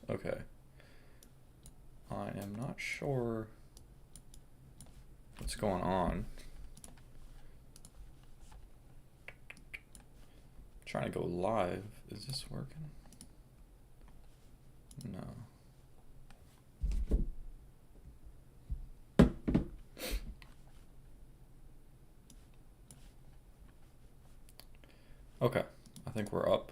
Okay. I am not sure what's going on. Trying to go live. Is this working? No. Okay, I think we're up.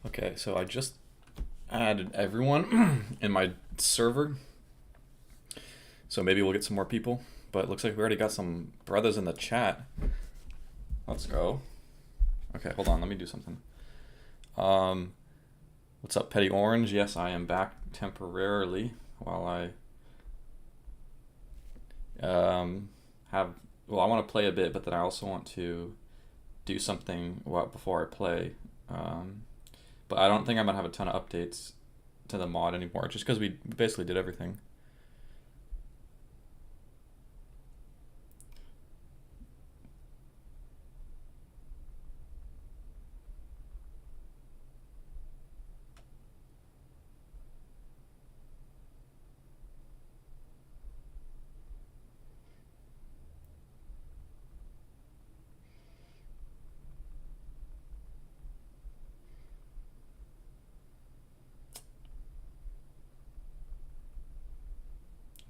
Okay, so I just added everyone in my server. So maybe we'll get some more people. But it looks like we already got some brothers in the chat. Let's go. Okay, hold on, let me do something. What's up, Petty Orange? Yes, I am back temporarily while I I want to play a bit, but then I also want to do something before I play. But I don't think I'm gonna have a ton of updates to the mod anymore, just because we basically did everything.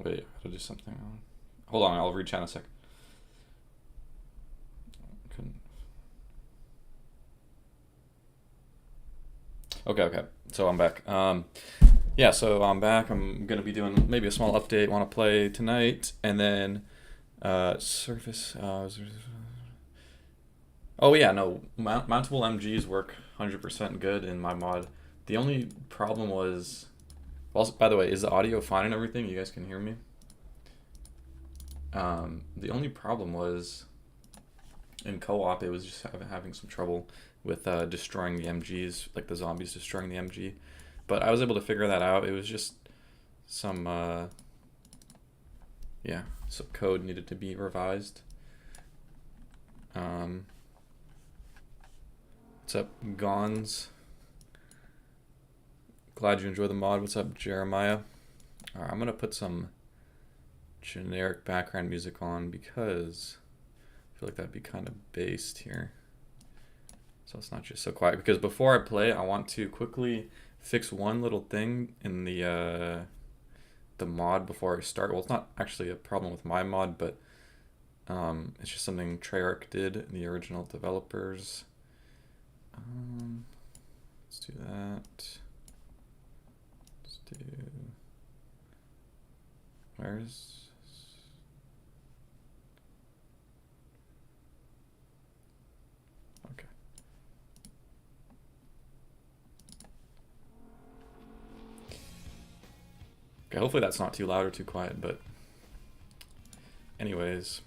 Wait, I gotta do something. Hold on, I'll reach out in a sec. Couldn't. Okay. So I'm back. Yeah, so I'm back. I'm gonna be doing maybe a small update. Want to play tonight, and then surface. Oh yeah, no, mountable MGs work 100% good in my mod. The only problem was. Also, by the way, is the audio fine and everything? You guys can hear me? The only problem was in co-op, it was just having some trouble with destroying the MGs, like the zombies destroying the MG. But I was able to figure that out. It was just some, some code needed to be revised. What's up, Gons? Glad you enjoy the mod. What's up, Jeremiah? Alright, I'm gonna put some generic background music on because I feel like that'd be kind of based here. So it's not just so quiet. Because before I play, I want to quickly fix one little thing in the mod before I start. Well, it's not actually a problem with my mod, but it's just something Treyarch did, the original developers. Let's do that. Where's okay. Okay, hopefully that's not too loud or too quiet, but anyways,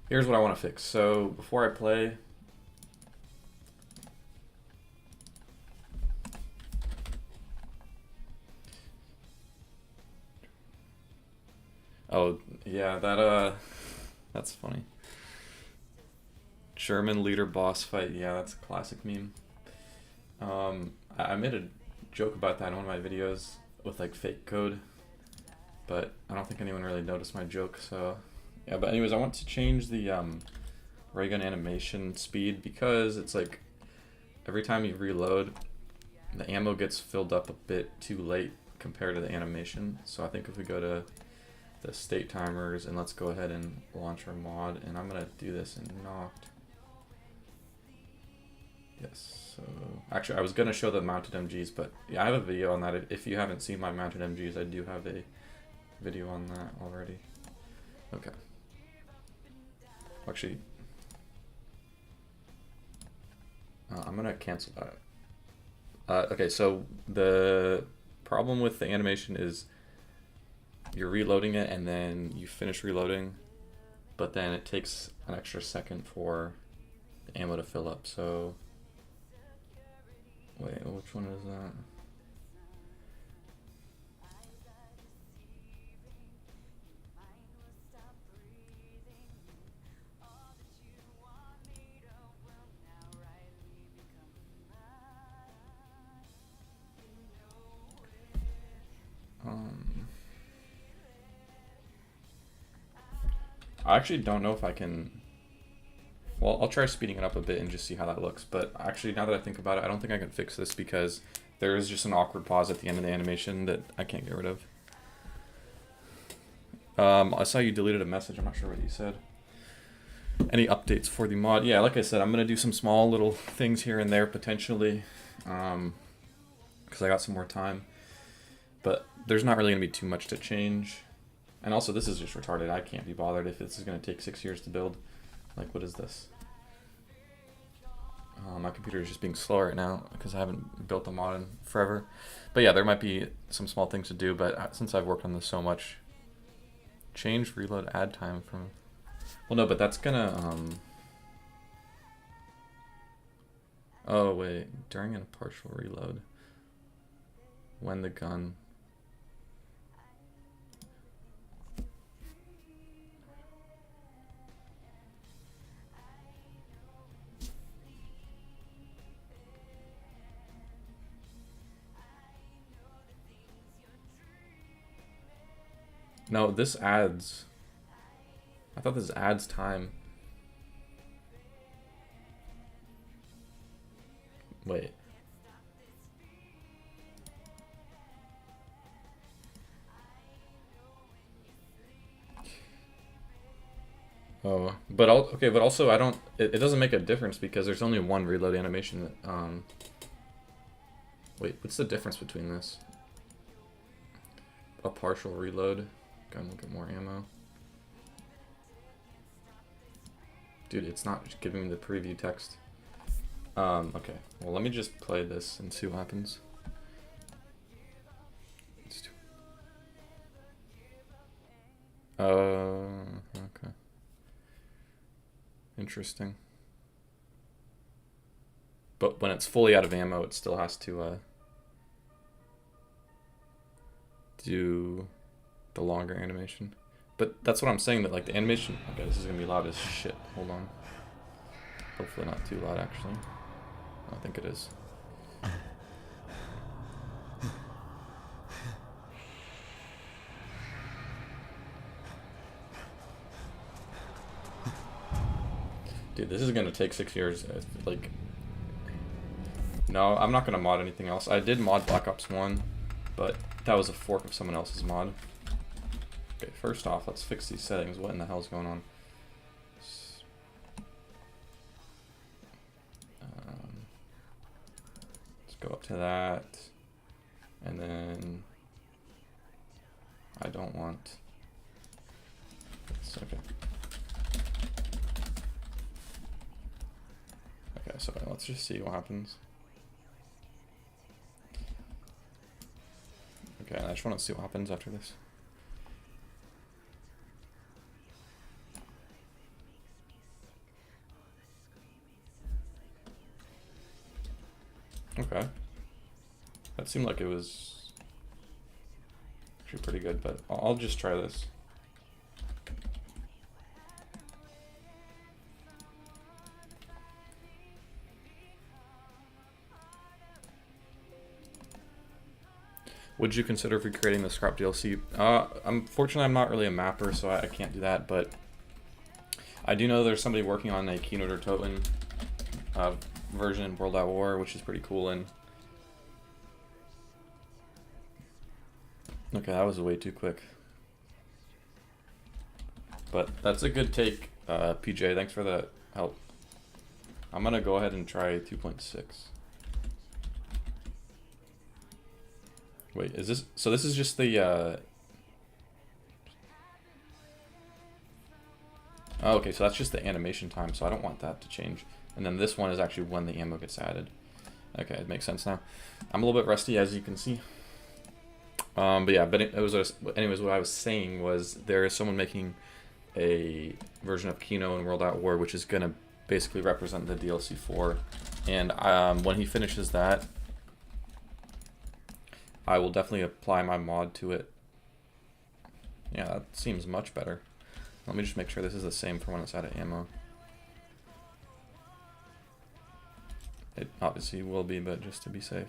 here's what I want to fix. So before I play, oh yeah, that's funny. German leader boss fight. Yeah, that's a classic meme. I made a joke about that in one of my videos with like fake code, but I don't think anyone really noticed my joke. So yeah, but anyways, I want to change the ray gun animation speed because it's like every time you reload, the ammo gets filled up a bit too late compared to the animation. So I think if we go to the state timers, and let's go ahead and launch our mod. And I'm gonna do this in Nacht. Yes, so actually I was gonna show the mounted MGs, but yeah, I have a video on that. If you haven't seen my mounted MGs, I do have a video on that already. Okay. Actually, I'm gonna cancel that. Okay, so the problem with the animation is you're reloading it and then you finish reloading, but then it takes an extra second for the ammo to fill up. So wait, which one is that? I actually don't know if I can. Well, I'll try speeding it up a bit and just see how that looks. But actually, now that I think about it, I don't think I can fix this because there is just an awkward pause at the end of the animation that I can't get rid of. I saw you deleted a message. I'm not sure what you said. Any updates for the mod? Yeah, like I said, I'm going to do some small little things here and there potentially because I got some more time. But there's not really going to be too much to change. And also, this is just retarded. I can't be bothered if this is going to take 6 years to build. Like, what is this? My computer is just being slow right now because I haven't built a mod in forever. But yeah, there might be some small things to do, but since I've worked on this so much, change reload add time from... Well, no, but that's gonna... Oh, wait. During a partial reload. When the gun... No, this adds... I thought this adds time. Wait. Oh, but okay, but also I don't... It doesn't make a difference because there's only one reload animation that... Wait, what's the difference between this? A partial reload. Gun will get more ammo. Dude, it's not giving me the preview text. Okay. Well, let me just play this and see what happens. Okay. Interesting. But when it's fully out of ammo, it still has to do the longer animation. But that's what I'm saying, that like the animation... Okay, this is gonna be loud as shit. Hold on. Hopefully not too loud, actually. I don't think it is. Dude, this is gonna take 6 years. Like... No, I'm not gonna mod anything else. I did mod Black Ops 1, but that was a fork of someone else's mod. Okay, first off, let's fix these settings. What in the hell is going on? Let's go up to that. And then... I don't want... It's okay. Okay, so let's just see what happens. Okay, I just want to see what happens after this. Okay. That seemed like it was actually pretty good, but I'll just try this. Would you consider recreating the Scrap DLC? Unfortunately, I'm not really a mapper, so I can't do that, but I do know there's somebody working on a Nacht Der Untoten version in World at War, which is pretty cool. And okay, that was way too quick. But that's a good take, PJ. Thanks for the help. I'm gonna go ahead and try 2.6. Wait, is this... So this is just the... Oh, okay, so that's just the animation time, so I don't want that to change. And then this one is actually when the ammo gets added. Okay, it makes sense now. I'm a little bit rusty, as you can see. But yeah, but it was... Anyways, what I was saying was there is someone making a version of Kino in World at War, which is going to basically represent the DLC 4. And when he finishes that, I will definitely apply my mod to it. Yeah, that seems much better. Let me just make sure this is the same for when it's out of ammo. It obviously will be, but just to be safe.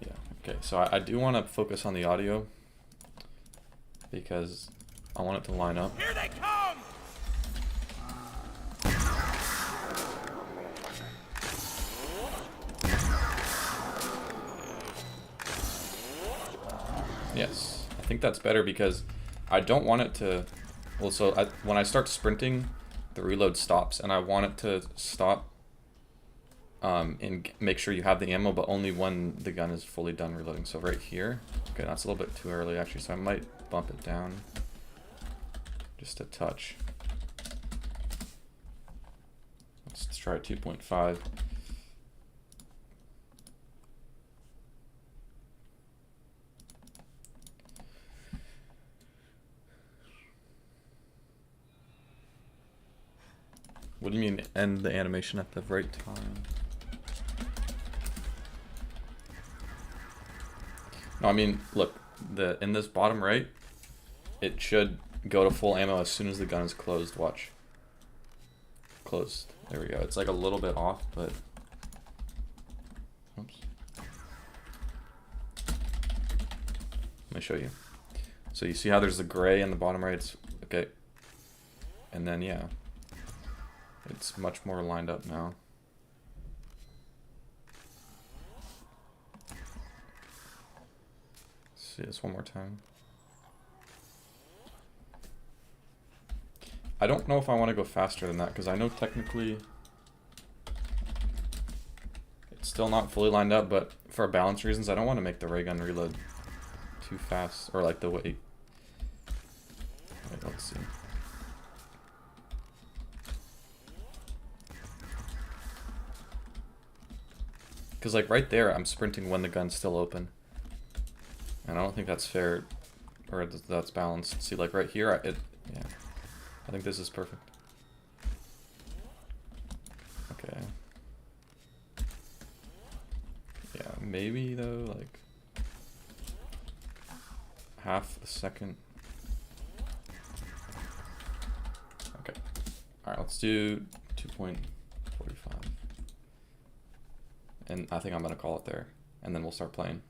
Yeah, okay, so I do want to focus on the audio because I want it to line up. Here they come! Yes, I think that's better because I don't want it to... Well, so when I start sprinting, the reload stops, and I want it to stop and make sure you have the ammo, but only when the gun is fully done reloading. So right here, okay, that's a little bit too early actually, so I might bump it down just a touch. Let's try 2.5. What do you mean end the animation at the right time? No, I mean, look, in this bottom right, it should go to full ammo as soon as the gun is closed. Watch. Closed. There we go. It's like a little bit off, but... Oops. Let me show you. So you see how there's the gray in the bottom right? It's, okay. And then, yeah. It's much more lined up now. Let's see this one more time. I don't know if I want to go faster than that because I know technically it's still not fully lined up, but for balance reasons I don't want to make the ray gun reload too fast, or like the way... Wait, let's see. Because like right there, I'm sprinting when the gun's still open. And I don't think that's fair, or that's balanced. See, like right here, yeah. I think this is perfect. Okay. Yeah, maybe though, like half a second. Okay. Alright, let's do 2.45. And I think I'm gonna call it there, and then we'll start playing.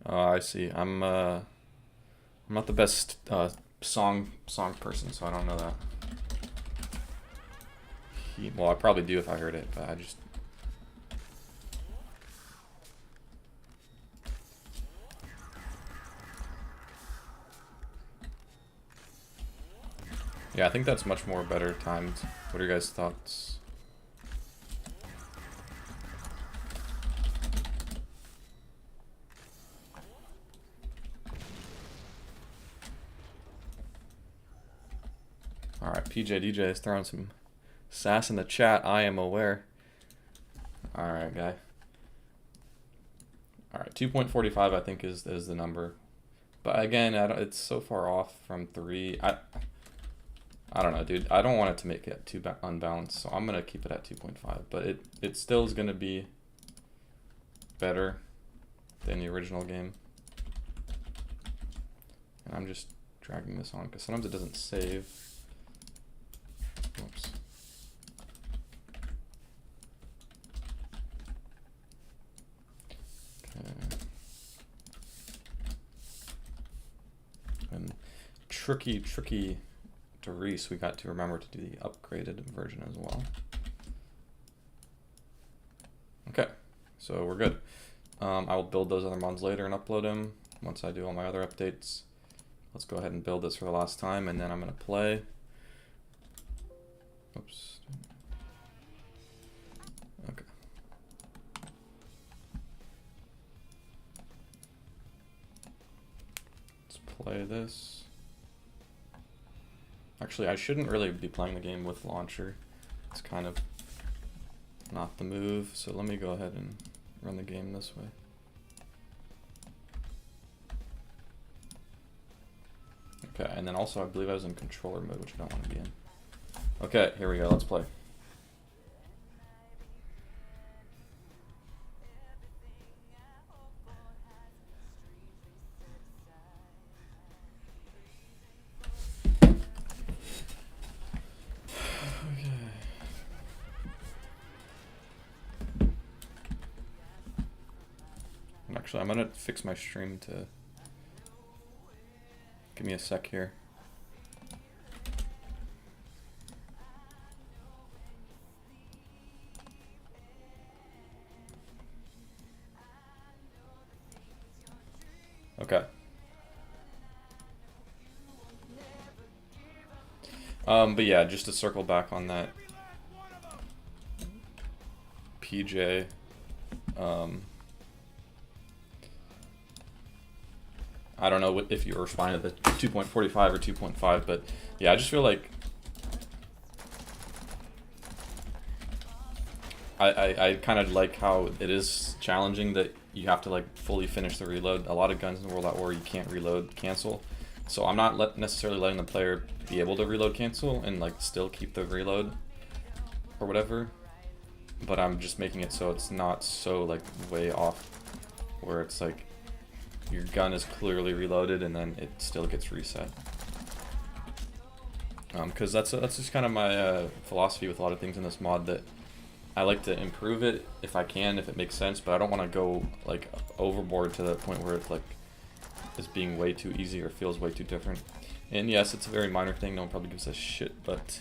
Oh, I see. I'm not the best song person, so I don't know that. Well, I probably do if I heard it, but I just... Yeah, I think that's much more better timed. What are your guys' thoughts? Alright, PJ DJ is throwing some sass in the chat. I am aware. Alright, guy. Alright, 2.45 I think is the number. But again, it's so far off from 3. I don't know, dude. I don't want it to make it too unbalanced, so I'm going to keep it at 2.5. But it still is going to be better than the original game. And I'm just dragging this on because sometimes it doesn't save. Oops. Okay. And tricky Reese, we got to remember to do the upgraded version as well. Okay, so we're good. I will build those other mods later and upload them. once I do all my other updates. Let's go ahead and build this for the last time, and then I'm gonna play. Oops. Okay. Let's play this. Actually, I shouldn't really be playing the game with launcher. It's kind of not the move, so let me go ahead and run the game this way. Okay, and then also I believe I was in controller mode, which I don't want to be in. Okay, here we go, let's play. Actually, I'm gonna fix my stream to... Give me a sec here. Okay. But yeah, just to circle back on that PJ, I don't know if you were responding to the 2.45 or 2.5, but yeah, I just feel like I kind of like how it is challenging that you have to like fully finish the reload. A lot of guns in World at War you can't reload cancel, so I'm not necessarily letting the player be able to reload cancel and like still keep the reload or whatever, but I'm just making it so it's not so like way off where it's like your gun is clearly reloaded and then it still gets reset. Because that's just kind of my philosophy with a lot of things in this mod, that I like to improve it if I can, if it makes sense, but I don't want to go like overboard to the point where it's like it's being way too easy or feels way too different. And yes, it's a very minor thing, no one probably gives a shit, but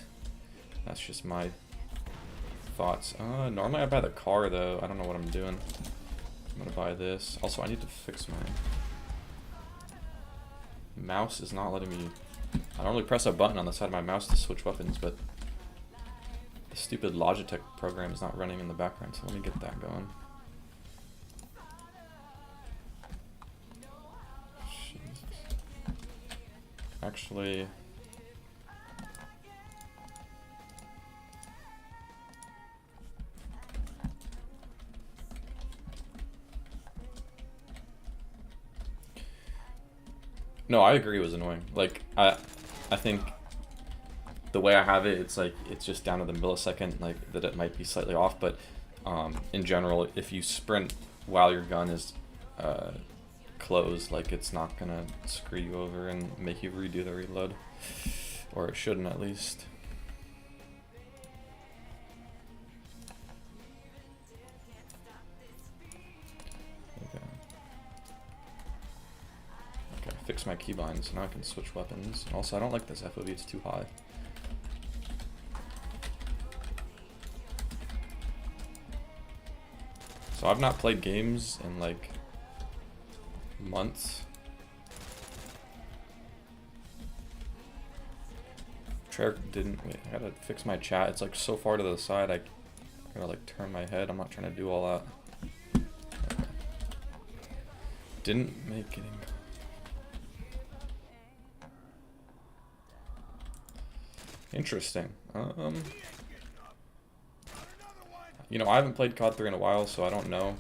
that's just my thoughts. Normally I buy the car though, I don't know what I'm doing. I'm gonna buy this. Also, I need to fix my mouse. Is not letting me. I don't really press a button on the side of my mouse to switch weapons, but the stupid Logitech program is not running in the background, so let me get that going. Jesus. Actually, no, I agree it was annoying. Like, I think the way I have it, it's like, it's just down to the millisecond, like, that it might be slightly off, but in general, if you sprint while your gun is closed, like, it's not gonna screw you over and make you redo the reload. Or it shouldn't, at least. Fix my keybind so now I can switch weapons. Also, I don't like this FOV, it's too high. So I've not played games in like months. Treyarch didn't, wait, I gotta fix my chat. It's like so far to the side, I gotta like turn my head. I'm not trying to do all that. Okay. Didn't make it in. Interesting. You know, I haven't played CoD 3 in a while, so I don't know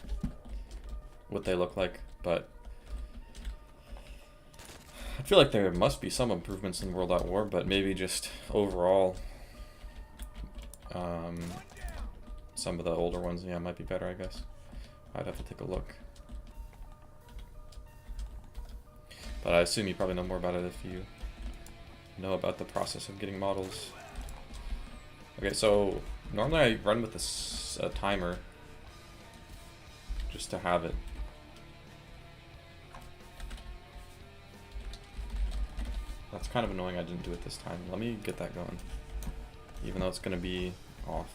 what they look like, but I feel like there must be some improvements in World at War, but maybe just overall, some of the older ones, yeah, might be better, I guess. I'd have to take a look. But I assume you probably know more about it if you know about the process of getting models. Okay, so normally I run with this timer just to have it. That's kind of annoying I didn't do it this time. Let me get that going, even though it's going to be off.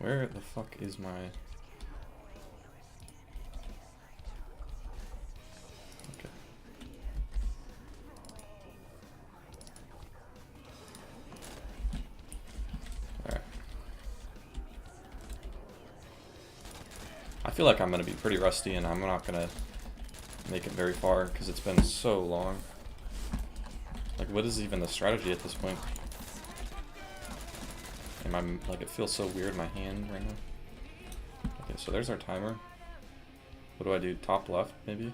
Where the fuck is my... Okay. Alright. I feel like I'm gonna be pretty rusty and I'm not gonna make it very far because it's been so long. Like, what is even the strategy at this point? And I'm like, it feels so weird in my hand right now. Okay, so there's our timer. What do I do? Top left, maybe?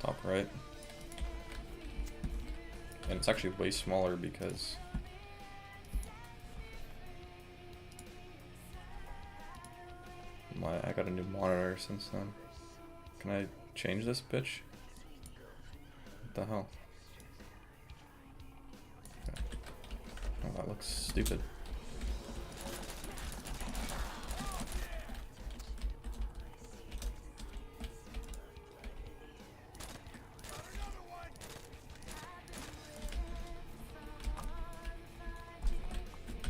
Top right. And it's actually way smaller because I got a new monitor since then. Can I change this bitch? What the hell? Okay. Oh, that looks stupid.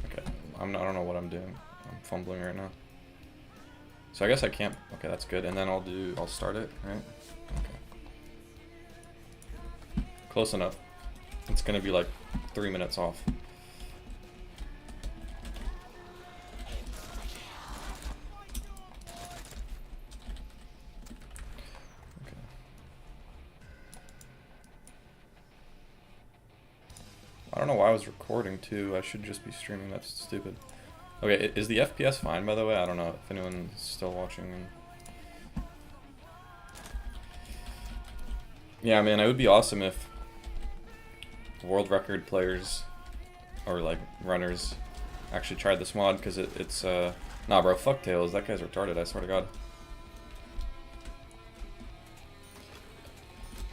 Okay, I don't know what I'm doing. I'm fumbling right now. So I guess I can't. Okay, that's good. And then I'll start it, right? Okay. Close enough. It's gonna be like 3 minutes off. Okay. I don't know why I was recording too. I should just be streaming. That's stupid. Okay, is the FPS fine, by the way? I don't know if anyone's still watching. Yeah, man, it would be awesome if world record players or like runners actually tried this mod, because it's nah, bro, fuck Tails. That guy's retarded, I swear to God.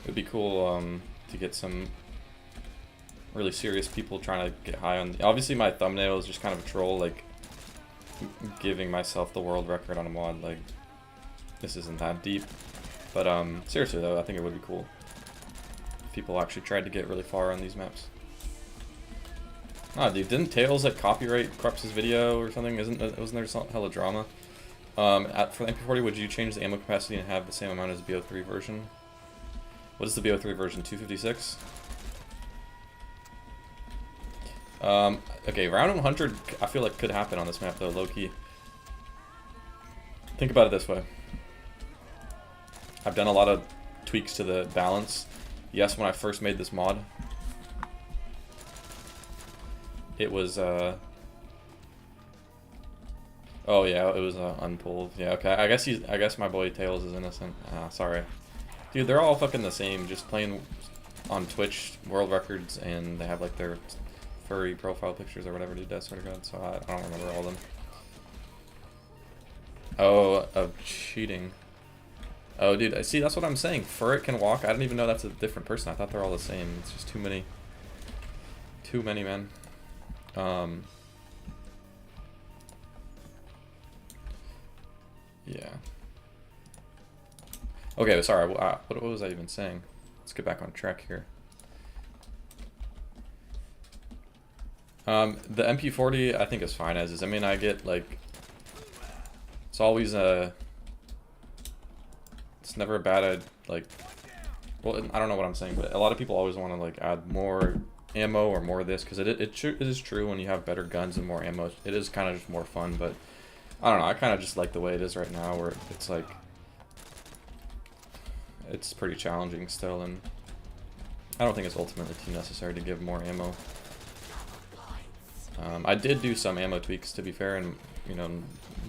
It'd be cool to get some really serious people trying to get high on... Obviously my thumbnail is just kind of a troll, like giving myself the world record on a mod. Like, this isn't that deep, but seriously though, I think it would be cool if people actually tried to get really far on these maps. Ah, dude, didn't Tails like copyright Crups's video or something? Wasn't there some hella drama? For the MP40, would you change the ammo capacity and have the same amount as the BO3 version? What is the BO3 version? 256? Okay, round 100 I feel like could happen on this map though, low-key. Think about it this way. I've done a lot of tweaks to the balance. Yes, when I first made this mod, it was, oh yeah, it was unpulled. Yeah, okay, I guess my boy Tails is innocent. Sorry. Dude, they're all fucking the same, just playing on Twitch world records, and they have like their furry profile pictures or whatever, dude, I swear to God, so I don't remember all of them. Oh, of cheating. Oh, dude, see, that's what I'm saying. Furret can walk. I didn't even know that's a different person. I thought they're all the same. It's just too many. Too many, man. Yeah. Okay, sorry. What was I even saying? Let's get back on track here. The MP40 I think is fine as is. I mean, I get like, it's always it's never a bad like, well, I don't know what I'm saying, but a lot of people always want to like add more ammo or more of this, because it is true when you have better guns and more ammo, it is kind of just more fun. But I don't know, I kind of just like the way it is right now, where it's like, it's pretty challenging still, and I don't think it's ultimately too necessary to give more ammo. I did do some ammo tweaks, to be fair, and you know,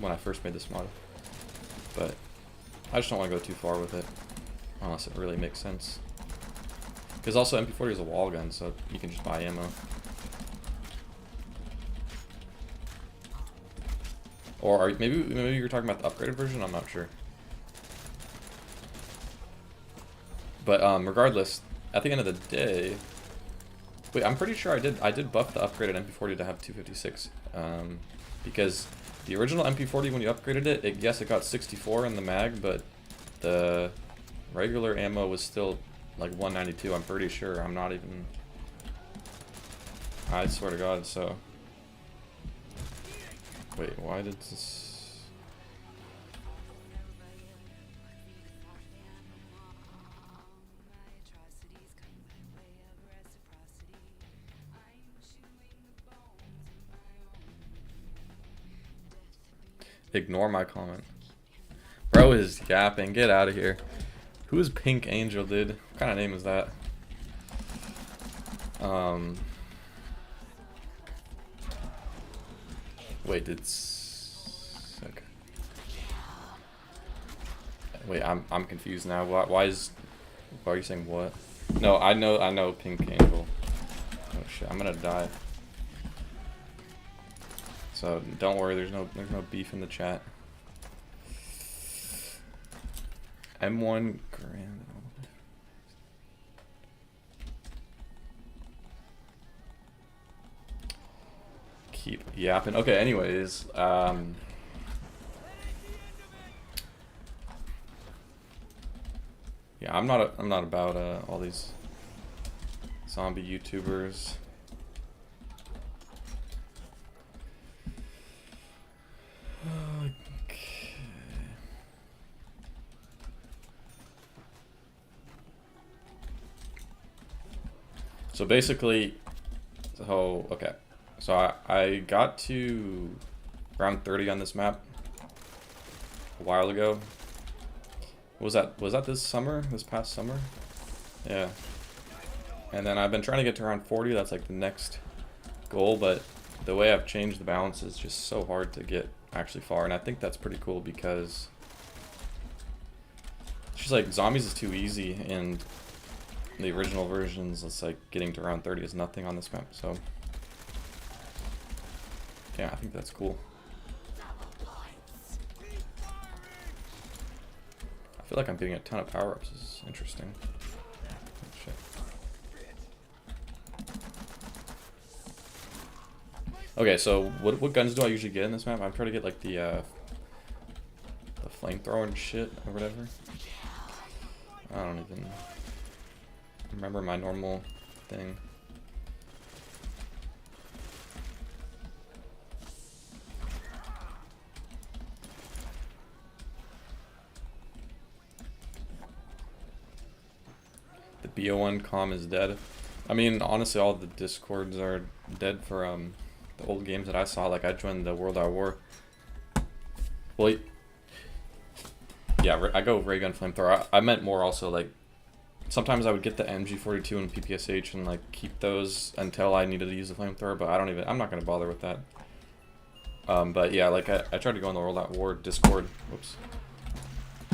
when I first made this mod, but I just don't want to go too far with it unless it really makes sense. Because also MP40 is a wall gun, so you can just buy ammo. Or maybe you're talking about the upgraded version. I'm not sure. But regardless, at the end of the day, wait, I'm pretty sure I did buff the upgraded MP40 to have 256, because the original MP40, when you upgraded it, yes, it got 64 in the mag, but the regular ammo was still like 192. I'm pretty sure. I'm not even, I swear to God. So Wait, why did this... Ignore my comment. Bro is yapping. Get out of here. Who is Pink Angel, dude? What kind of name is that? Wait, okay. Wait, I'm confused now. Why are you saying what? No, I know Pink Angel. Oh shit, I'm gonna die. So don't worry, there's no beef in the chat. M1 Grand. Keep yapping. Okay, anyways, yeah, I'm not about all these zombie YouTubers. Okay. So basically, okay. So I got to round 30 on this map a while ago. Was that this summer? This past summer? Yeah. And then I've been trying to get to round 40. That's like the next goal, but the way I've changed the balance is just so hard to get actually far, and I think that's pretty cool because it's just like zombies is too easy, and the original versions, it's like getting to round 30 is nothing on this map. So yeah, I think that's cool. I feel like I'm getting a ton of power-ups. This is interesting. Oh, shit. Okay, so what guns do I usually get in this map? I'm trying to get like the flamethrower and shit or whatever. I don't even remember my normal thing. The BO1 comm is dead. I mean, honestly, all the discords are dead for the old games that I saw. Like, I joined the World at War. Well, yeah, I go ray gun flamethrower. I meant more also like sometimes I would get the MG42 and PPSH and like keep those until I needed to use the flamethrower. But I'm not gonna bother with that. But yeah, like I tried to go on the World at War Discord. Whoops.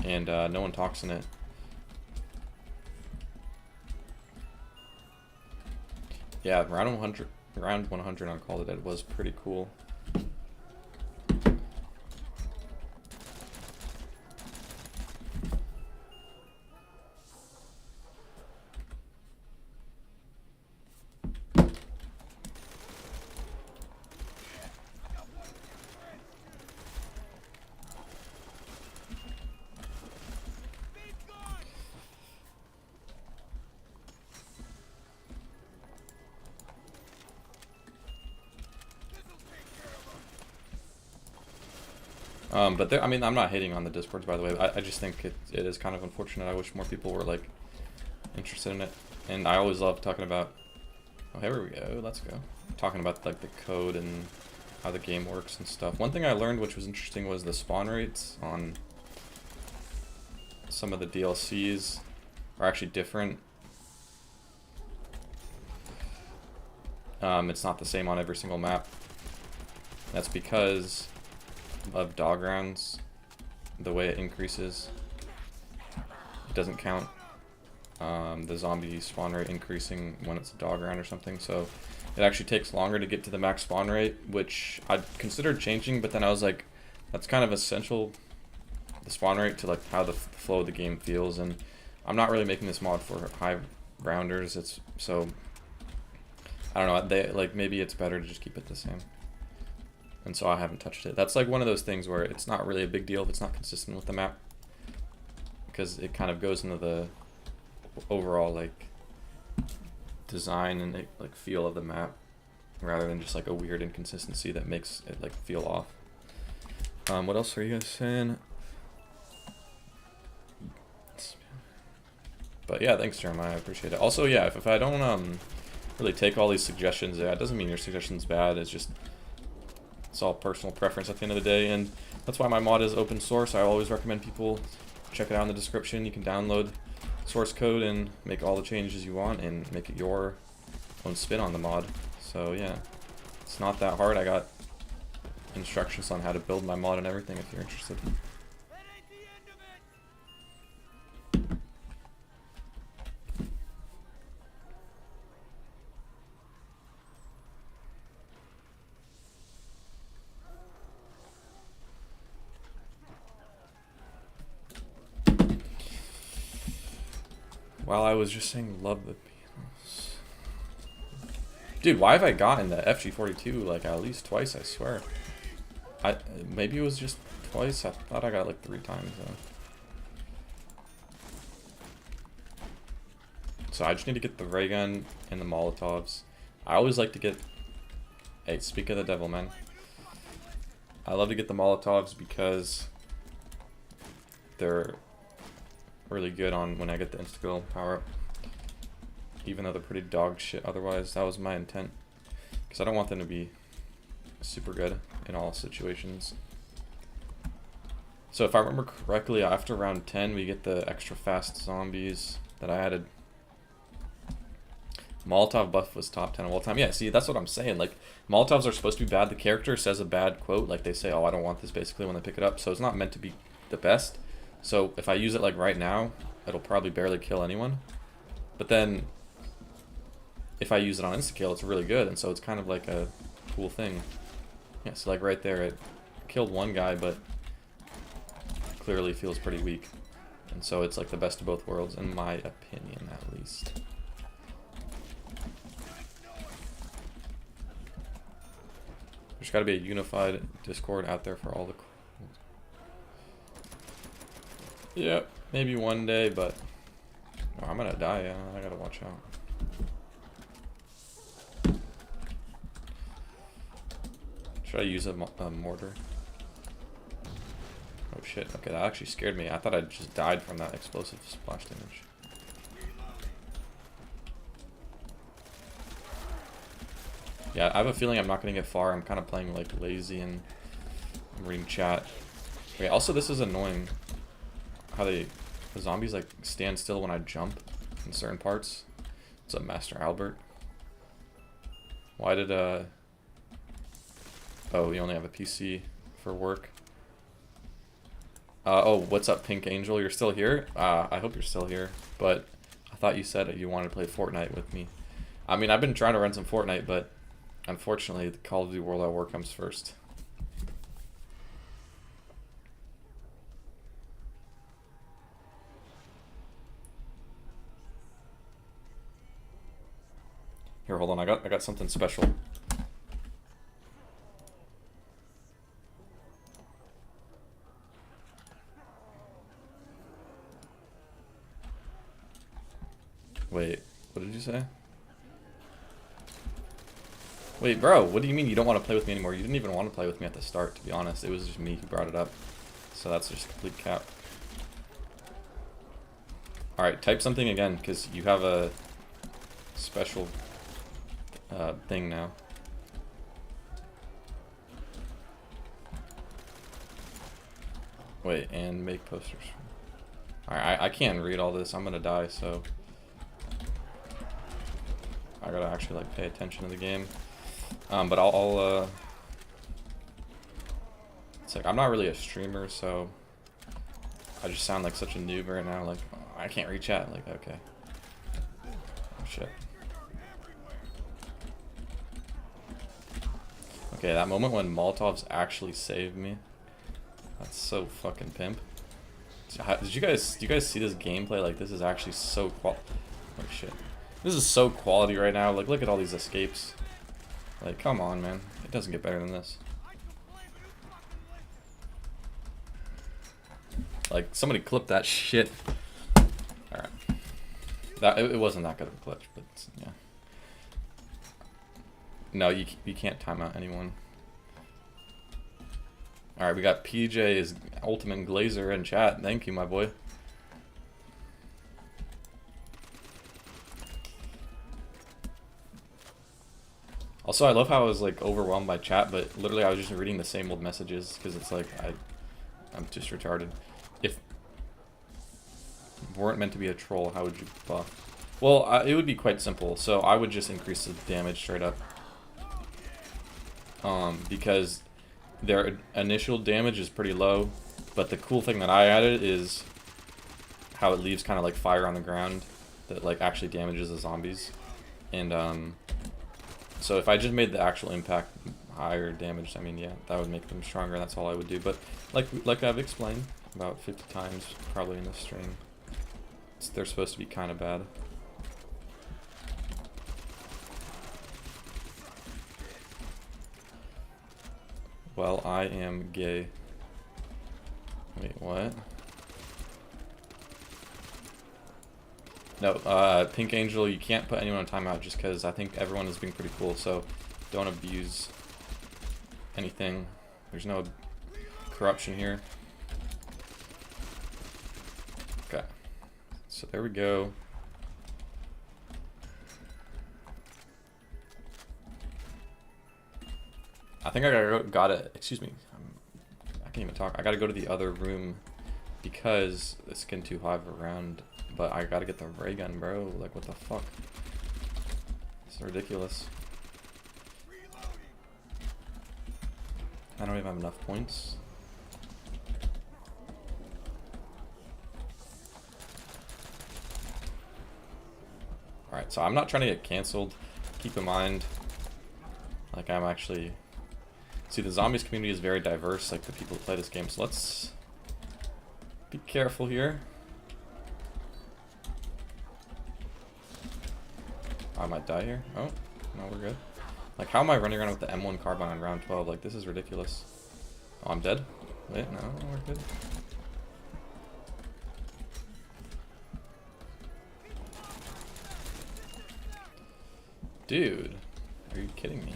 And no one talks in it. Yeah, round 100 on Call of Dead was pretty cool. But I mean, I'm not hating on the Discords, by the way. I just think it is kind of unfortunate. I wish more people were like interested in it. And I always love talking about. Oh, here we go. Let's go. Talking about like the code and how the game works and stuff. One thing I learned, which was interesting, was the spawn rates on some of the DLCs are actually different. It's not the same on every single map. That's because of dog rounds, the way it increases, it doesn't count the zombie spawn rate increasing when it's a dog round or something, so it actually takes longer to get to the max spawn rate, which I'd considered changing, but then I was like, that's kind of essential, the spawn rate, to like how the flow of the game feels, and I'm not really making this mod for high rounders. It's so, I don't know, like maybe it's better to just keep it the same. And so I haven't touched it. That's like one of those things where it's not really a big deal if it's not consistent with the map, because it kind of goes into the overall like design and like feel of the map, rather than just like a weird inconsistency that makes it like feel off. What else are you guys saying? But yeah, thanks Jeremiah, I appreciate it. Also, yeah, if I don't really take all these suggestions, yeah, it doesn't mean your suggestion's bad. It's all personal preference at the end of the day, and that's why my mod is open source. I always recommend people check it out in the description. You can download source code and make all the changes you want and make it your own spin on the mod. So yeah, it's not that hard. I got instructions on how to build my mod and everything if you're interested. While I was just saying love the Beatles. Dude, why have I gotten the FG42 like at least twice, I swear. Maybe it was just twice. I thought I got it like 3 times though. So I just need to get the ray gun and the Molotovs. I always like to get... Hey, speak of the devil, man. I love to get the Molotovs because they're really good on when I get the insta-kill power-up. Even though they're pretty dog shit otherwise. That was my intent. Because I don't want them to be super good in all situations. So if I remember correctly, after round 10 we get the extra fast zombies that I added. Molotov buff was top 10 of all time. Yeah, see, that's what I'm saying. Like, Molotovs are supposed to be bad. The character says a bad quote. Like, they say, oh, I don't want this, basically, when they pick it up. So it's not meant to be the best. So if I use it, like, right now, it'll probably barely kill anyone. But then, if I use it on insta-kill, it's really good. And so it's kind of like a cool thing. Yeah, so, like, right there, it killed one guy, but clearly feels pretty weak. And so it's, like, the best of both worlds, in my opinion, at least. There's got to be a unified Discord out there for all the... Yep, maybe one day, but... Oh, I'm gonna die, yeah. I gotta watch out. Should I use a mortar? Oh shit, okay, that actually scared me. I thought I just died from that explosive splash damage. Yeah, I have a feeling I'm not going to get far. I'm kind of playing like lazy and I'm reading chat. Okay, also this is annoying. How the zombies like stand still when I jump in certain parts. What's up, Master Albert? Why did oh, you only have a PC for work. Oh, what's up, Pink Angel? You're still here? I hope you're still here. But I thought you said that you wanted to play Fortnite with me. I mean, I've been trying to run some Fortnite, but unfortunately, the Call of Duty World at War comes first. Here, hold on. I got something special. Wait, what did you say? Wait, bro, what do you mean you don't want to play with me anymore? You didn't even want to play with me at the start, to be honest. It was just me who brought it up. So that's just complete cap. Alright, type something again, because you have a special thing now. Wait, and make posters. Alright, I can't read all this. I'm gonna die, so... I gotta actually, like, pay attention to the game. But I'll it's like, I'm not really a streamer, so I just sound like such a noob right now, like, oh, I can't read chat, like, okay. Oh, shit. Okay, that moment when Molotovs actually saved me, that's so fucking pimp. Do you guys see this gameplay? Like, this is actually so oh shit. This is so quality right now, like, look at all these escapes. Like, come on, man. It doesn't get better than this. Like, somebody clip that shit. Alright. It wasn't that good of a glitch, but, yeah. No, you can't time out anyone. Alright, we got PJ's Ultimate Glazer in chat. Thank you, my boy. Also, I love how I was like overwhelmed by chat, but literally I was just reading the same old messages because it's like I'm just retarded. If weren't meant to be a troll, how would you buff? Well, it would be quite simple. So I would just increase the damage straight up. Because their initial damage is pretty low, but the cool thing that I added is how it leaves kind of like fire on the ground that like actually damages the zombies. And so if I just made the actual impact higher damage, I mean, yeah, that would make them stronger. That's all I would do. But like I've explained about 50 times probably in this stream, they're supposed to be kind of bad. Well, I am gay. Wait, what? No, Pink Angel, you can't put anyone on timeout just because I think everyone is being pretty cool, so don't abuse anything. There's no corruption here. Okay. So there we go. I think I gotta excuse me. I can't even talk. I gotta go to the other room because it's getting too high of a round. But I gotta get the ray gun, bro. Like, what the fuck? It's ridiculous. I don't even have enough points. Alright, so I'm not trying to get canceled. Keep in mind, like, I'm actually... See, the zombies community is very diverse, like the people who play this game, so let's be careful here. I might die here. Oh, no, we're good. Like, how am I running around with the M1 carbine on round 12? Like, this is ridiculous. Oh, I'm dead? Wait, no, we're good. Dude, are you kidding me?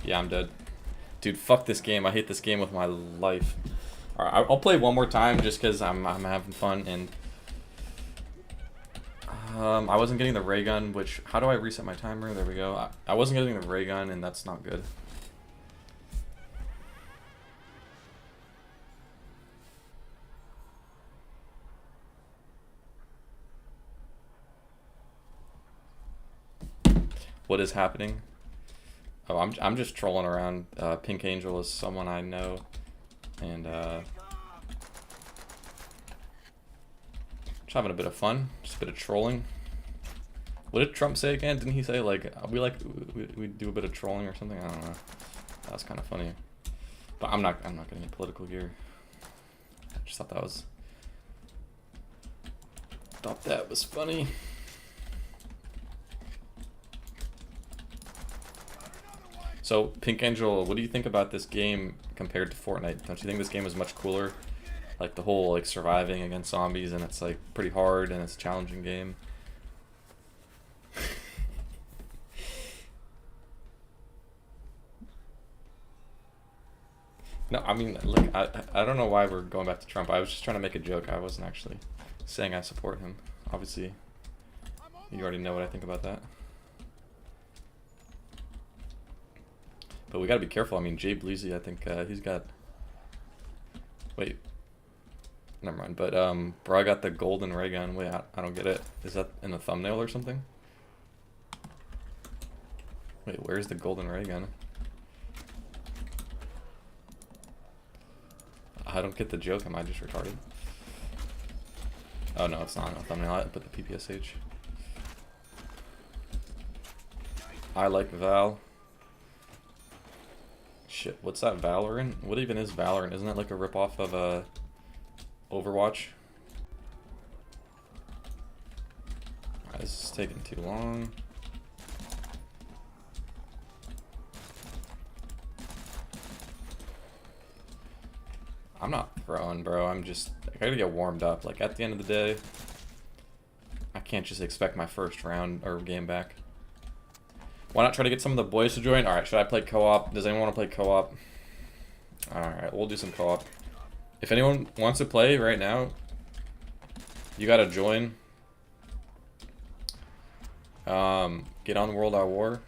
Yeah, I'm dead. Dude, fuck this game. I hate this game with my life. Alright, I'll play one more time just because I'm having fun, and I wasn't getting the ray gun, which... How do I reset my timer? There we go. I wasn't getting the ray gun, and that's not good. What is happening? Oh, I'm just trolling around. Pink Angel is someone I know, and just having a bit of fun, just a bit of trolling. What did Trump say again? Didn't he say like we do a bit of trolling or something? I don't know. That was kind of funny, but I'm not getting political here. I just thought that was funny. So, Pink Angel, what do you think about this game compared to Fortnite? Don't you think this game is much cooler? Like, the whole, like, surviving against zombies, and it's, like, pretty hard, and it's a challenging game. No, I mean, like, I don't know why we're going back to Trump. I was just trying to make a joke. I wasn't actually saying I support him. Obviously, you already know what I think about that. But we gotta be careful. I mean, Jay Bleezy, I think he's got... Wait. Never mind. But, bro, I got the golden ray gun. Wait, I don't get it. Is that in the thumbnail or something? Wait, where's the golden ray gun? I don't get the joke. Am I just retarded? Oh, no, it's not in the thumbnail. I put the PPSH. I like Val. Shit, what's that, Valorant? What even is Valorant? Isn't that like a ripoff of Overwatch? Alright, this is taking too long. I'm not throwing, bro. I gotta get warmed up. Like, at the end of the day, I can't just expect my first round or game back. Why not try to get some of the boys to join? Alright, should I play co-op? Does anyone want to play co-op? Alright, we'll do some co-op. If anyone wants to play right now, you gotta join. Get on World at War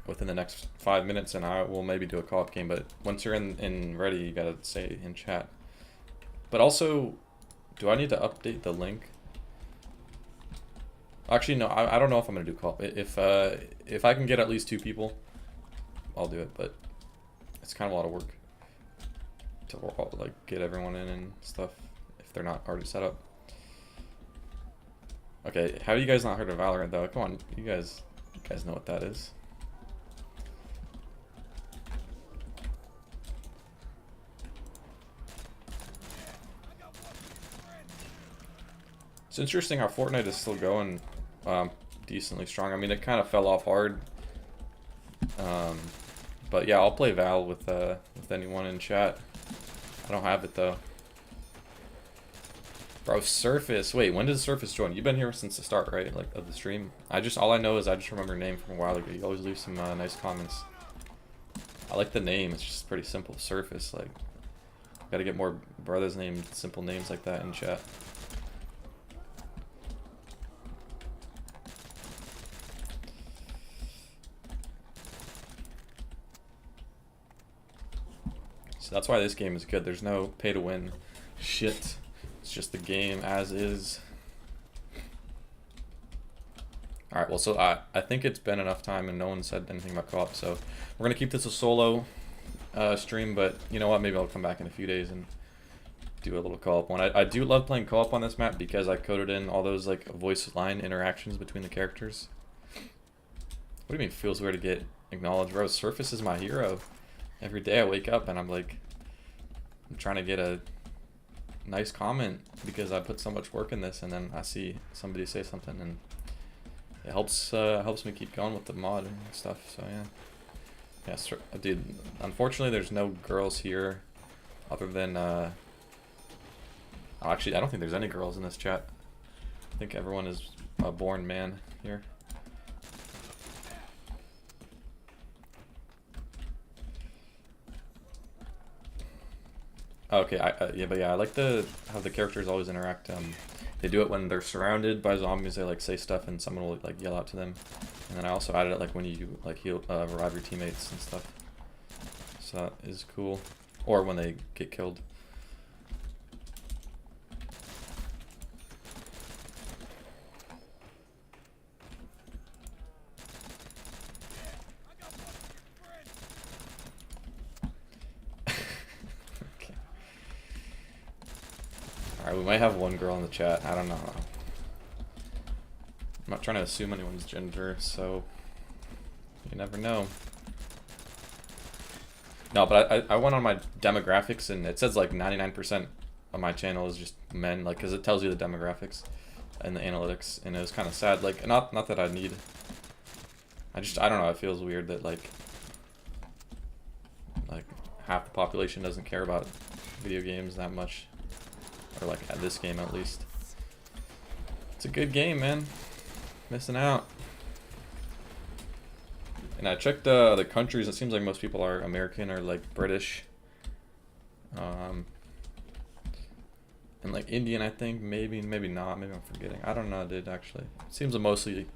within the next 5 minutes, and I will maybe do a co-op game. But once you're in ready, you gotta say in chat. But also, do I need to update the link? Actually, no. I don't know if I'm gonna do co-op. If I can get at least 2 people, I'll do it. But it's kind of a lot of work to like get everyone in and stuff if they're not already set up. Okay, how have you guys not heard of Valorant though? Come on, you guys know what that is. It's interesting how Fortnite is still going decently strong. I mean, it kind of fell off hard. But yeah, I'll play Val with anyone in chat. I don't have it though. Bro, Surface. Wait, when did Surface join? You've been here since the start, right? Like, of the stream. All I know is I just remember your name from a while ago. You always leave some nice comments. I like the name. It's just pretty simple. Surface. Like, gotta get more brothers named simple names like that in chat. So that's why this game is good. There's no pay to win shit. It's just the game as is. Alright, well, so I think it's been enough time and no one said anything about co-op, so we're going to keep this a solo stream, but you know what, maybe I'll come back in a few days and do a little co-op one. I do love playing co-op on this map because I coded in all those like voice line interactions between the characters. What do you mean feels weird to get acknowledged? Bro, Surface is my hero. Every day I wake up and I'm like, I'm trying to get a nice comment because I put so much work in this, and then I see somebody say something and it helps me keep going with the mod and stuff. So yeah, dude, unfortunately there's no girls here other than actually I don't think there's any girls in this chat. I think everyone is a born man here. Okay, yeah, but yeah, I like how the characters always interact. They do it when they're surrounded by zombies. They like say stuff, and someone will like yell out to them. And then I also added it like when you like revive your teammates and stuff. So that is cool. Or when they get killed. Alright, we might have one girl in the chat. I don't know. I'm not trying to assume anyone's gender, so you never know. No, but I went on my demographics and it says like 99% of my channel is just men, like, because it tells you the demographics and the analytics, and it was kind of sad. Like, not that I need. I don't know. It feels weird that like half the population doesn't care about video games that much. Or like at this game at least. It's a good game, man. Missing out. And I checked the countries. It seems like most people are American or like British. And like Indian, I think. Maybe not. Maybe I'm forgetting. I don't know, dude, actually. It seems mostly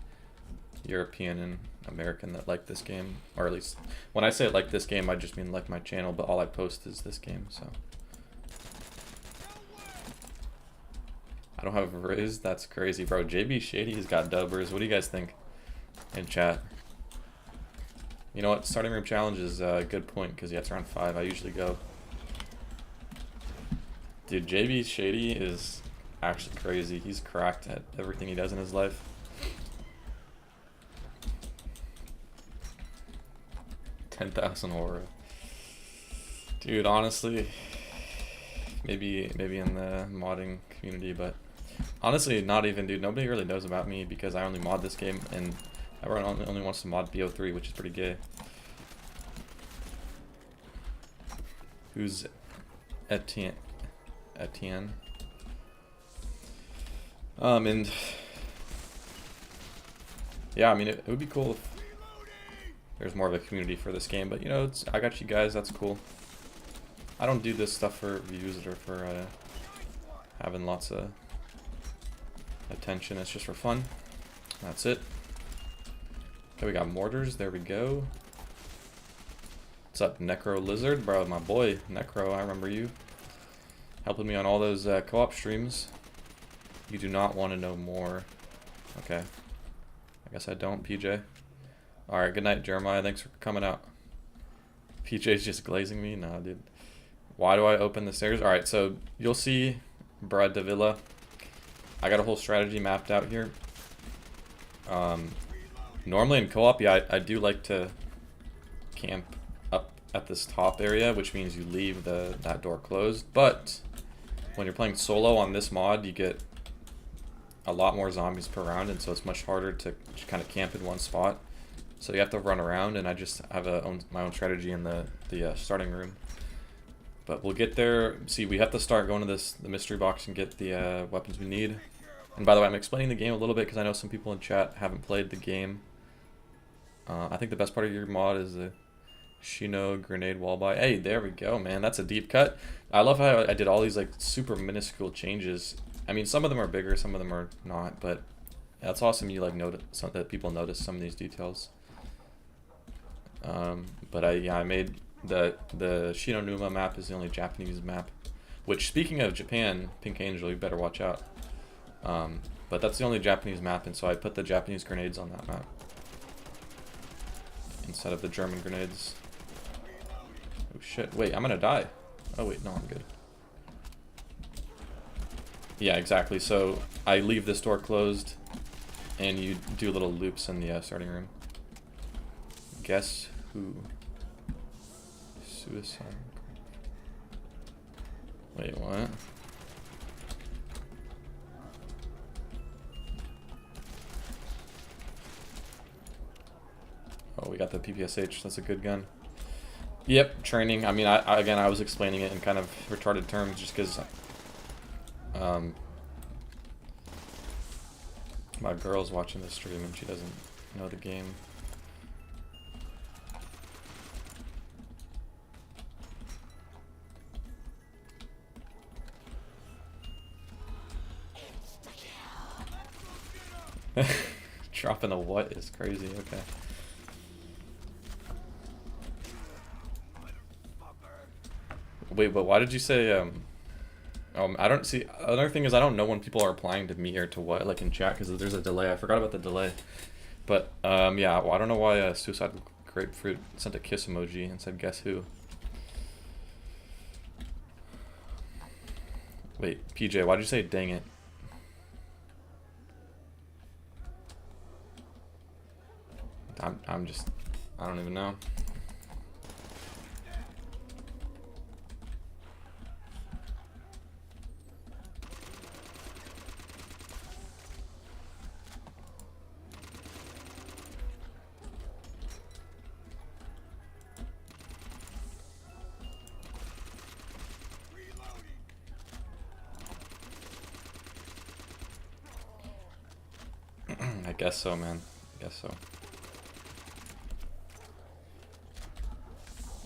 European and American that like this game. Or at least when I say like this game, I just mean like my channel, but all I post is this game, so. I don't have Riz. That's crazy, bro. JB Shady's got dubbers. What do you guys think in chat? You know what? Starting room challenge is a good point because yeah, it's around 5. I usually go. Dude, JB Shady is actually crazy. He's cracked at everything he does in his life. $10,000 aura. Dude, honestly, maybe in the modding community, but honestly, not even, dude. Nobody really knows about me because I only mod this game, and everyone only wants to mod BO3, which is pretty gay. Who's Etienne. And yeah, I mean, it would be cool if there's more of a community for this game, but you know, I got you guys, that's cool. I don't do this stuff for views or for having lots of attention. It's just for fun. That's it. Okay, we got mortars. There we go. What's up, Necro Lizard? Bro, my boy, Necro, I remember you. Helping me on all those co-op streams. You do not want to know more. Okay. I guess I don't, PJ. Alright, good night, Jeremiah. Thanks for coming out. PJ's just glazing me? Nah, dude. Why do I open the stairs? Alright, so you'll see Brad de Villa. I got a whole strategy mapped out here. Normally in co-op, yeah, I do like to camp up at this top area, which means you leave that door closed. But when you're playing solo on this mod, you get a lot more zombies per round, and so it's much harder to kind of camp in one spot. So you have to run around, and I just have my own strategy in the starting room. But we'll get there. See, we have to start going to the mystery box and get the weapons we need. And by the way, I'm explaining the game a little bit because I know some people in chat haven't played the game. I think the best part of your mod is the Shino grenade wall buy. Hey, there we go, man. That's a deep cut. I love how I did all these like super minuscule changes. I mean, some of them are bigger, some of them are not, but that's awesome. You like notice that people notice some of these details. But I made the Shinonuma map is the only Japanese map. Which, speaking of Japan, Pink Angel, you better watch out. But that's the only Japanese map, and so I put the Japanese grenades on that map instead of the German grenades. Oh shit! Wait, I'm gonna die. Oh wait, no, I'm good. Yeah, exactly. So I leave this door closed, and you do little loops in the starting room. Guess who? Suicide. Wait, what? Oh, we got the PPSH. That's a good gun. Yep, training. I mean, again, I was explaining it in kind of retarded terms just because my girl's watching the stream and she doesn't know the game. Dropping a what is crazy, okay. Wait, but why did you say, I don't see, another thing is I don't know when people are applying to me or to what, like in chat, because there's a delay. I forgot about the delay. But, yeah, well, I don't know why Suicide Grapefruit sent a kiss emoji and said, guess who? Wait, PJ, why'd you say dang it? I'm just, I don't even know. I guess so, man. I guess so.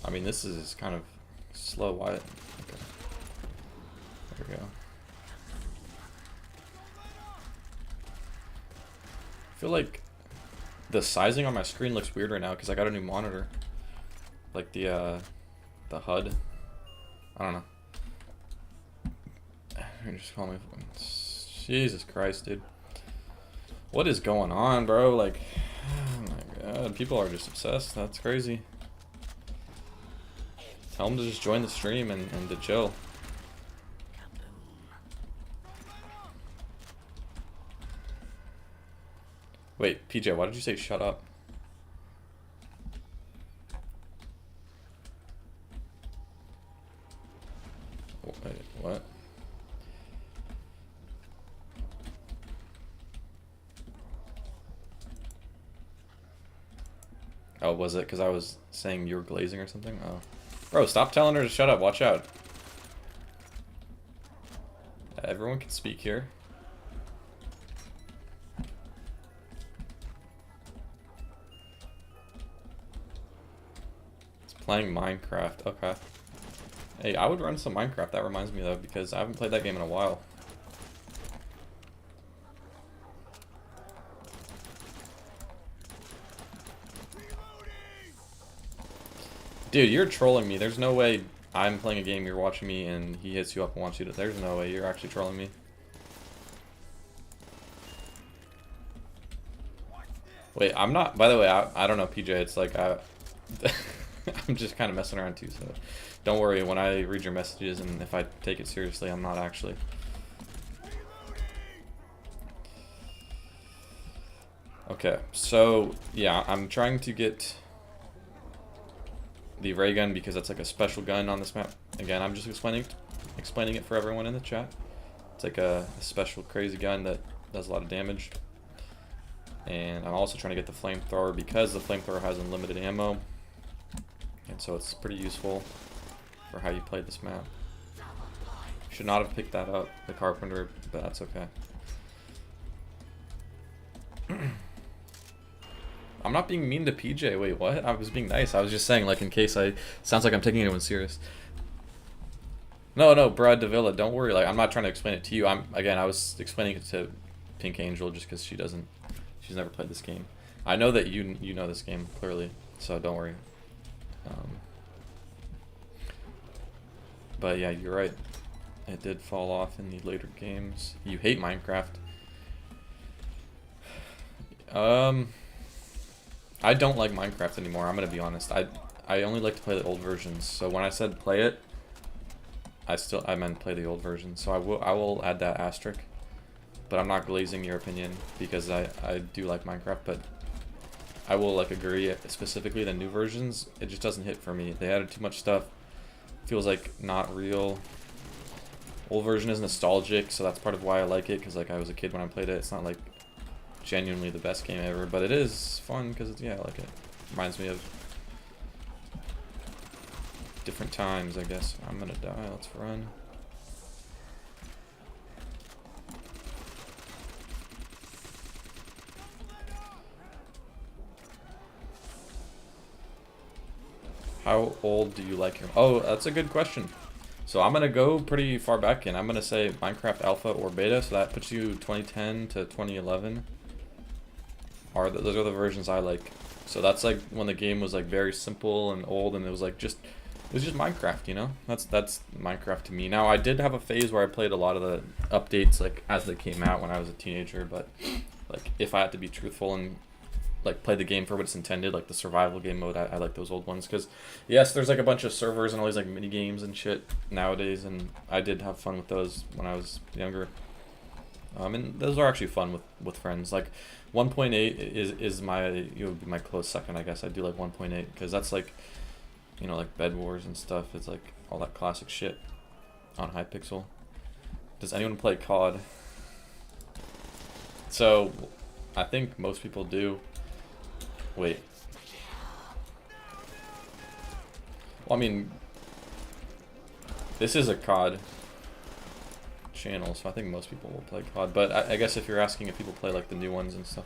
I mean, this is kind of slow. Why? Okay. There we go. I feel like the sizing on my screen looks weird right now because I got a new monitor. Like the HUD. I don't know. You just call me. Jesus Christ, dude. What is going on, bro? Like, oh my god, people are just obsessed. That's crazy. Tell them to just join the stream and to chill. Wait, PJ, why did you say shut up? Wait, what? Oh, was it because I was saying you were glazing or something? Oh. Bro, stop telling her to shut up. Watch out. Everyone can speak here. It's playing Minecraft. Okay. Hey, I would run some Minecraft. That reminds me though, because I haven't played that game in a while. Dude, you're trolling me. There's no way I'm playing a game, you're watching me, and he hits you up and wants you to... There's no way you're actually trolling me. Wait, I'm not... By the way, I don't know, PJ. It's like... I'm just kind of messing around too, so... Don't worry, when I read your messages and if I take it seriously, I'm not actually. Okay, so... Yeah, I'm trying to get... the ray gun because that's like a special gun on this map. Again, I'm just explaining it for everyone in the chat. It's like a special crazy gun that does a lot of damage. And I'm also trying to get the flamethrower because the flamethrower has unlimited ammo. And so it's pretty useful for how you play this map. Should not have picked that up, the carpenter, but that's okay. I'm not being mean to PJ. Wait, what? I was being nice. I was just saying, like, in case sounds like I'm taking anyone serious. No, Brad Davila, don't worry. Like, I'm not trying to explain it to you. Again, I was explaining it to Pink Angel just because she's never played this game. I know that you know this game clearly, so don't worry. But yeah, you're right. It did fall off in the later games. You hate Minecraft. I don't like Minecraft anymore, I'm gonna be honest. I only like to play the old versions, so when I said play it, I meant play the old version. So I will add that asterisk. But I'm not glazing your opinion because I do like Minecraft, but I will like agree specifically the new versions, it just doesn't hit for me. They added too much stuff. Feels like not real. Old version is nostalgic, so that's part of why I like it, because like I was a kid when I played it. It's not like genuinely the best game ever, but it is fun because yeah, I like it. Reminds me of different times, I guess. I'm gonna die. Let's run. How old do you like your... Oh, that's a good question. So I'm gonna go pretty far back in. I'm gonna say Minecraft Alpha or Beta, so that puts you 2010 to 2011. Those are the versions I like. So that's like when the game was like very simple and old, and it was just Minecraft, you know? That's Minecraft to me. Now I did have a phase where I played a lot of the updates like as they came out when I was a teenager, but like if I had to be truthful and like play the game for what it's intended, like the survival game mode, I like those old ones, because yes, there's like a bunch of servers and all these like mini games and shit nowadays, and I did have fun with those when I was younger. And those are actually fun with friends. Like 1.8 is my close second, I guess. I do like 1.8 because that's like, you know, like Bed Wars and stuff. It's like all that classic shit on Hypixel. Does anyone play CoD? So I think most people do. Wait. Well, I mean, this is a CoD channel, so I think most people will play CoD. But I guess if you're asking if people play like the new ones and stuff.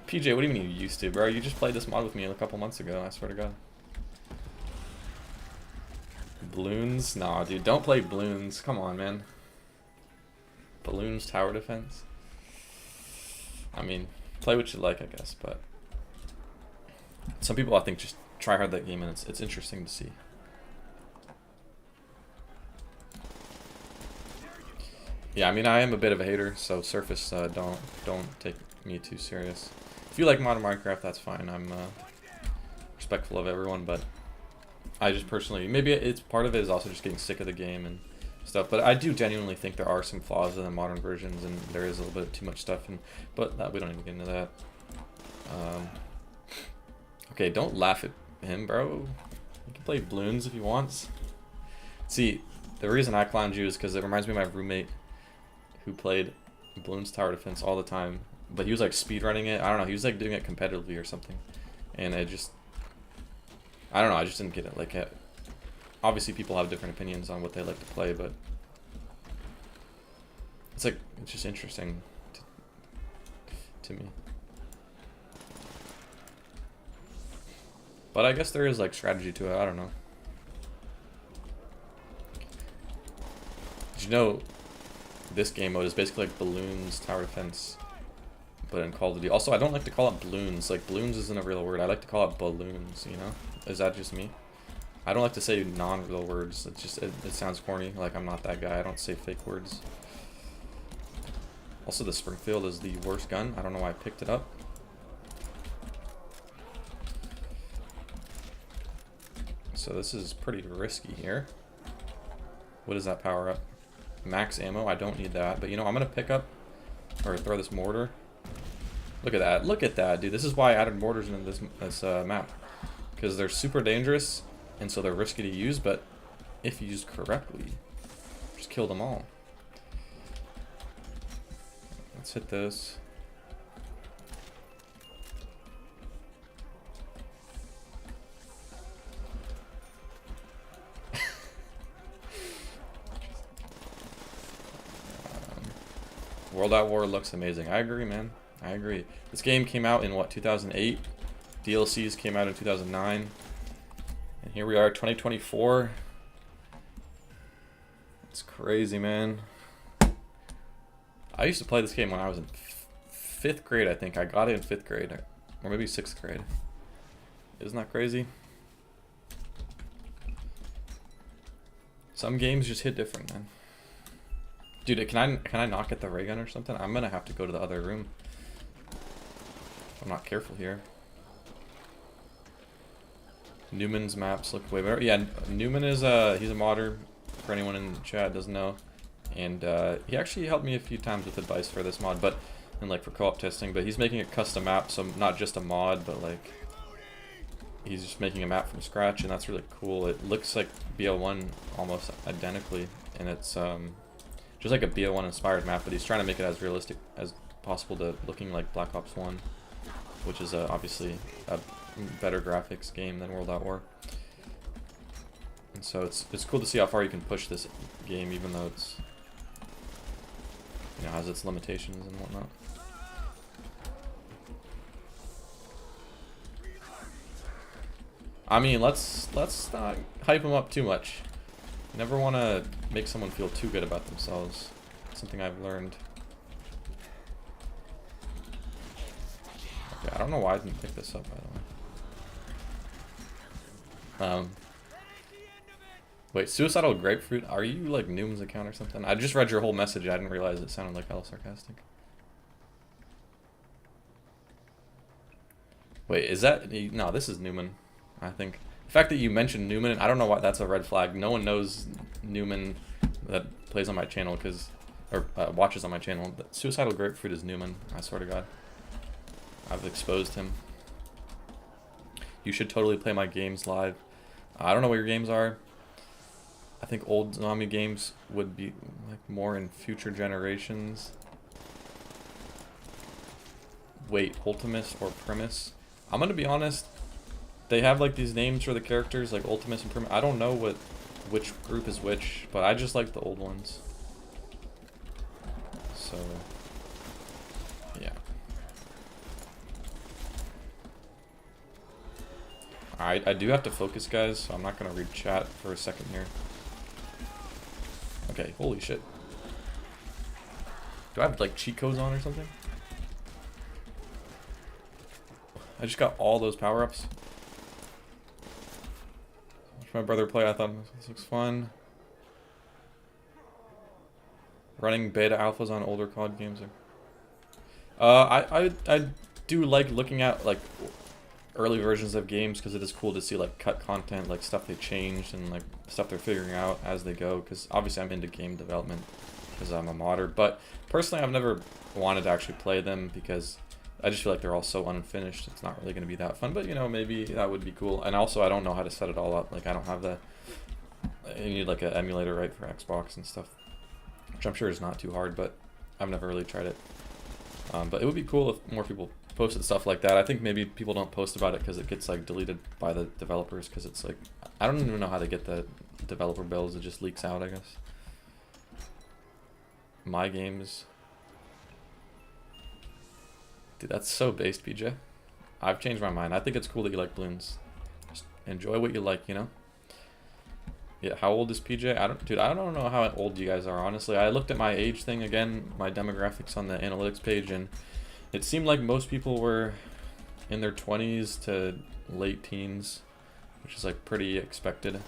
PJ, what do you mean you used to, bro? You just played this mod with me a couple months ago, I swear to God. Balloons? Nah, dude, don't play balloons. Come on, man. Balloons tower defense? I mean, play what you like, I guess, but some people I think just try hard that game, and it's interesting to see. Yeah, I mean, I am a bit of a hater, so Surface, don't take me too serious. If you like modern Minecraft, that's fine. I'm respectful of everyone, but I just personally, maybe it's part of it is also just getting sick of the game and stuff. But I do genuinely think there are some flaws in the modern versions, and there is a little bit too much stuff. But we don't even get into that. Okay, don't laugh at him, bro. You can play balloons if he wants. See, the reason I clowned you is because it reminds me of my roommate who played balloons tower defense all the time. But he was like speedrunning it. I don't know. He was like doing it competitively or something. And I don't know. I just didn't get it. Like, obviously people have different opinions on what they like to play, but it's like, it's just interesting to me. But I guess there is like strategy to it, I don't know. Did you know this game mode is basically like Balloons Tower Defense, but in Call of Duty. Also, I don't like to call it balloons. Like, balloons isn't a real word. I like to call it balloons, you know? Is that just me? I don't like to say non-real words. It's just, it sounds corny. Like, I'm not that guy. I don't say fake words. Also, the Springfield is the worst gun. I don't know why I picked it up. So this is pretty risky here. What does that power up? Max ammo. I don't need that. But, you know, I'm going to pick up or throw this mortar. Look at that. Look at that, dude. This is why I added mortars into this map. Because they're super dangerous, and so they're risky to use, but if used correctly, just kill them all. Let's hit this. World at War looks amazing. I agree, man. I agree. This game came out in, what, 2008? DLCs came out in 2009. And here we are, 2024. It's crazy, man. I used to play this game when I was in 5th grade, I think. I got it in 5th grade. Or maybe 6th grade. Isn't that crazy? Some games just hit different, man. Dude, can I not get the ray gun or something? I'm gonna have to go to the other room. I'm not careful here. Newman's maps look way better. Yeah, Newman is he's a modder, for anyone in the chat doesn't know. And he actually helped me a few times with advice for this mod, but and like for co-op testing, but he's making a custom map, so not just a mod, but like he's just making a map from scratch, and that's really cool. It looks like BO1 almost identically, and it's just like a BO1 inspired map, but he's trying to make it as realistic as possible to looking like Black Ops 1, which is obviously a better graphics game than World at War. And so it's cool to see how far you can push this game, even though it's, you know, has its limitations and whatnot. I mean, let's not hype them up too much. Never want to make someone feel too good about themselves. It's something I've learned. Okay, I don't know why I didn't pick this up, by the way. Wait, Suicidal Grapefruit? Are you like Noom's account or something? I just read your whole message. I didn't realize it sounded like hella sarcastic. Wait, is that... No, this is Newman, I think. The fact that you mentioned Newman, I don't know why that's a red flag. No one knows Newman that plays on my channel, or watches on my channel. Suicidal Grapefruit is Newman, I swear to God. I've exposed him. You should totally play my games live. I don't know what your games are. I think old zombie games would be like more in future generations. Wait, Ultimus or Primus? I'm gonna be honest. They have like these names for the characters, like Ultimus and Primus. I don't know which group is which, but I just like the old ones. So, yeah. Alright, I do have to focus, guys, so I'm not gonna read chat for a second here. Okay, holy shit. Do I have like cheat codes on or something? I just got all those power-ups. Watch my brother play, I thought this looks fun. Running beta alphas on older COD games. I do like looking at like early versions of games because it is cool to see like cut content, like stuff they changed and like stuff they're figuring out as they go, because obviously I'm into game development because I'm a modder, but personally I've never wanted to actually play them because I just feel like they're all so unfinished. It's not really going to be that fun, but you know, maybe that would be cool. And also I don't know how to set it all up. Like I don't have you need like an emulator, right, for Xbox and stuff, which I'm sure is not too hard, but I've never really tried it. But it would be cool if more people posted stuff like that. I think maybe people don't post about it because it gets like deleted by the developers, because it's like, I don't even know how they get the developer builds, it just leaks out, I guess. My games. Dude, that's so based, PJ. I've changed my mind. I think it's cool that you like balloons. Just enjoy what you like, you know? Yeah, how old is PJ? I don't know how old you guys are, honestly. I looked at my age thing again, my demographics on the analytics page, and it seemed like most people were in their 20s to late teens, which is like pretty expected.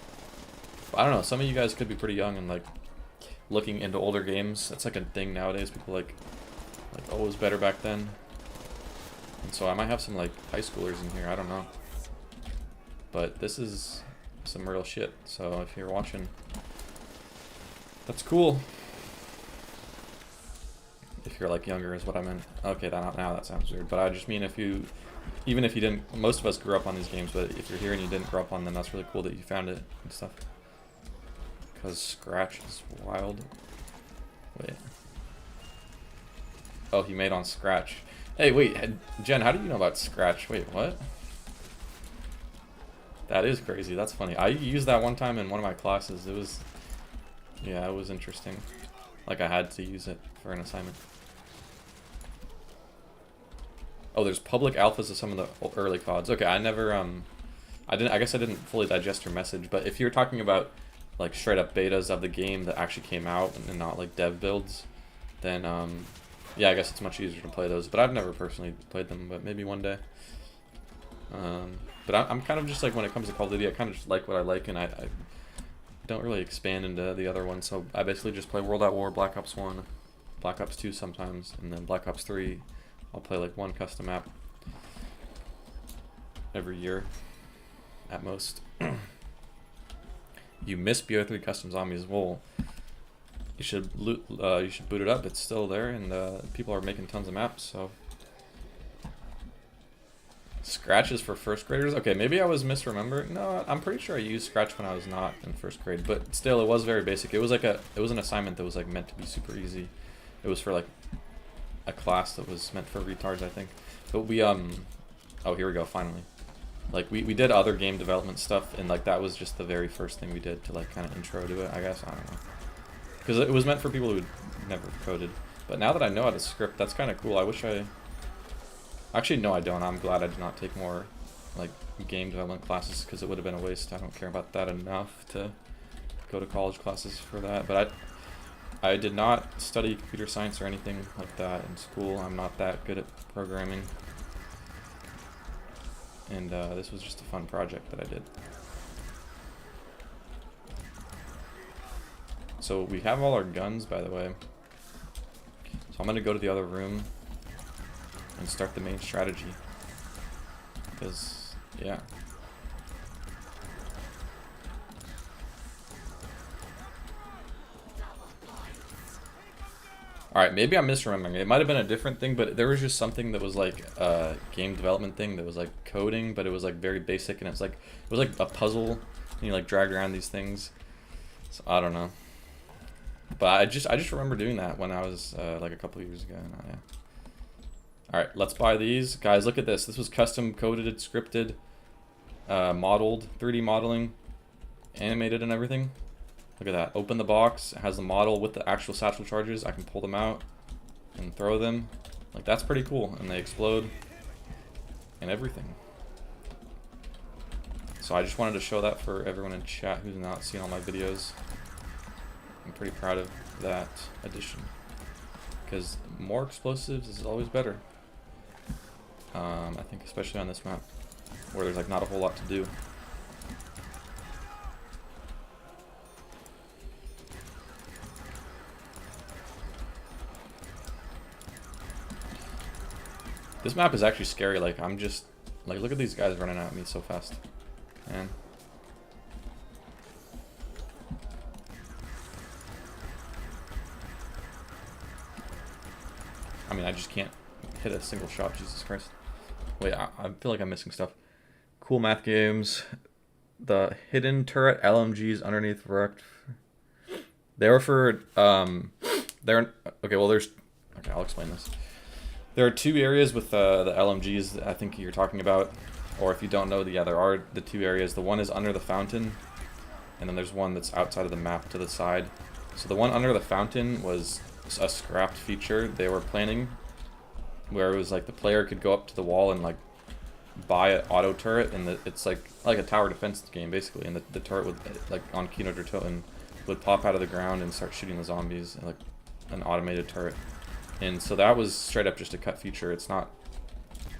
But I don't know, some of you guys could be pretty young and like looking into older games. That's like a thing nowadays. People like oh, it was better back then. And so I might have some like high schoolers in here, I don't know. But this is some real shit, so if you're watching, that's cool. If you're like younger is what I meant. Okay, now that sounds weird, but I just mean even if you didn't, most of us grew up on these games, but if you're here and you didn't grow up on them, that's really cool that you found it and stuff. Because Scratch is wild. Wait. Oh, he made on Scratch. Hey, wait, Jen, how do you know about Scratch? Wait, what? That is crazy. That's funny. I used that one time in one of my classes. It was, yeah, it was interesting. Like I had to use it for an assignment. Oh, there's public alphas of some of the early CODs. Okay, I guess I didn't fully digest your message, but if you're talking about like straight up betas of the game that actually came out and not like dev builds, then yeah, I guess it's much easier to play those. But I've never personally played them, but maybe one day. But I'm kind of just like, when it comes to Call of Duty, I kind of just like what I like, and I don't really expand into the other ones. So I basically just play World at War, Black Ops 1, Black Ops 2 sometimes, and then Black Ops 3. I'll play like one custom map every year at most. You miss BO3 Custom Zombies. Well, you should boot it up. It's still there, and people are making tons of maps, so. Scratch is for first graders? Okay, maybe I was misremembering. No, I'm pretty sure I used Scratch when I was not in first grade, but still, it was very basic. It was like it was an assignment that was like meant to be super easy. It was for like a class that was meant for retards, I think. But we oh, here we go, finally. Like we did other game development stuff, and like that was just the very first thing we did to like kind of intro to it, I guess. I don't know, because it was meant for people who never coded. But now that I know how to script, that's kind of cool. I wish I. Actually, no, I don't. I'm glad I did not take more like game development classes, because it would have been a waste. I don't care about that enough to go to college classes for that. But I did not study computer science or anything like that in school. I'm not that good at programming. And this was just a fun project that I did. So we have all our guns, by the way. So I'm going to go to the other room and start the main strategy, because yeah, alright, maybe I'm misremembering. It might have been a different thing, but there was just something that was like a game development thing that was like coding, but it was like very basic, and it was like a puzzle, and you like dragged around these things. So I don't know, but I just remember doing that when I was like a couple years ago. And yeah. Alright, let's buy these. Guys, look at this. This was custom coded, scripted, modeled, 3D modeling, animated and everything. Look at that. Open the box. It has the model with the actual satchel charges. I can pull them out and throw them. Like, that's pretty cool. And they explode and everything. So I just wanted to show that for everyone in chat who's not seen all my videos. I'm pretty proud of that addition, because more explosives is always better. I think especially on this map, where there's like not a whole lot to do. This map is actually scary. Like, I'm just like, look at these guys running at me so fast, man. I mean, I just can't hit a single shot. Jesus Christ. Wait, I feel like I'm missing stuff. Cool math games. The hidden turret LMGs underneath wrecked. They were for, they're, okay, well, there's, okay, I'll explain this. There are two areas with the LMGs that I think you're talking about. Or if you don't know, yeah, there are the two areas. The one is under the fountain. and then there's one that's outside of the map to the side. So the one under the fountain was a scrapped feature they were planning, where it was like the player could go up to the wall and like buy an auto turret, and it's like a tower defense game basically, and the turret would, like on Nacht Der Untoten, would pop out of the ground and start shooting the zombies, like an automated turret. And so that was straight up just a cut feature. It's not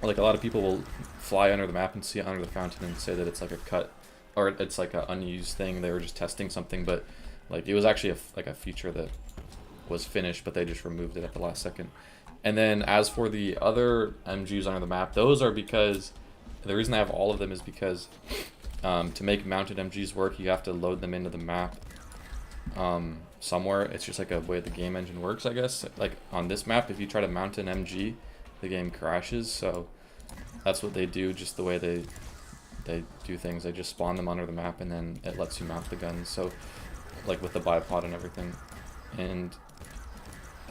like a lot of people will fly under the map and see it under the fountain and say that it's like a cut, or it's like an unused thing. They were just testing something, but like it was actually like a feature that was finished, but they just removed it at the last second. And then as for the other MGs under the map, those are because the reason I have all of them is because to make mounted MGs work, you have to load them into the map somewhere. It's just like a way the game engine works, I guess. Like on this map, if you try to mount an MG, the game crashes. So that's what they do, just the way they do things. They just spawn them under the map, and then it lets you mount the guns. So like with the bipod and everything. And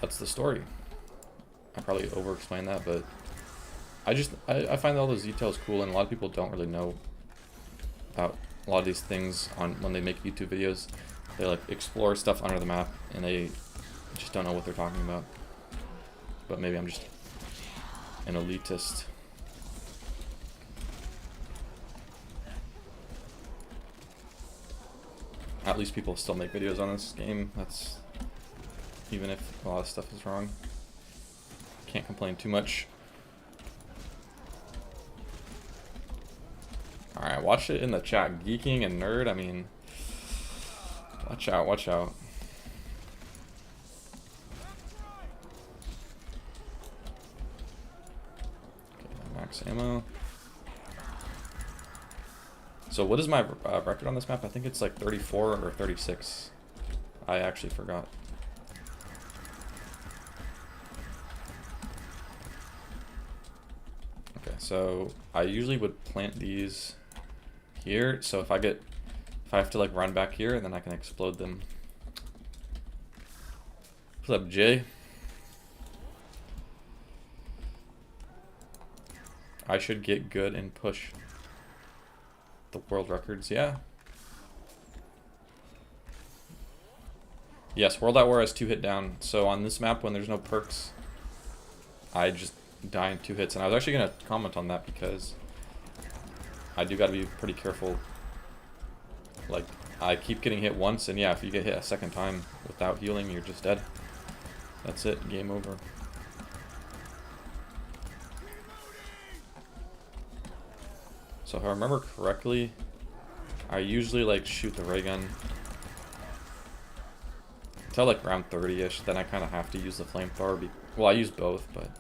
that's the story. I probably over-explained that, but I find all those details cool, and a lot of people don't really know about a lot of these things when they make YouTube videos. They like explore stuff under the map, and they just don't know what they're talking about. But maybe I'm just an elitist. At least people still make videos on this game. That's even if a lot of stuff is wrong. Can't complain too much. Alright, watch it in the chat. Geeking and nerd, I mean, watch out, watch out. Okay, max ammo. So what is my record on this map? I think it's like 34 or 36. I actually forgot. Okay, so I usually would plant these here, so if I have to like run back here, and then I can explode them. What's up, Jay? I should get good and push the world records, yeah. Yes, World at War has 2 hit down, so on this map when there's no perks, I just die in 2 hits, and I was actually going to comment on that because I do got to be pretty careful. Like, I keep getting hit once, and yeah, if you get hit a second time without healing, you're just dead. That's it, game over. So if I remember correctly, I usually like shoot the ray gun until like round 30-ish, then I kind of have to use the flamethrower. Well, I use both, but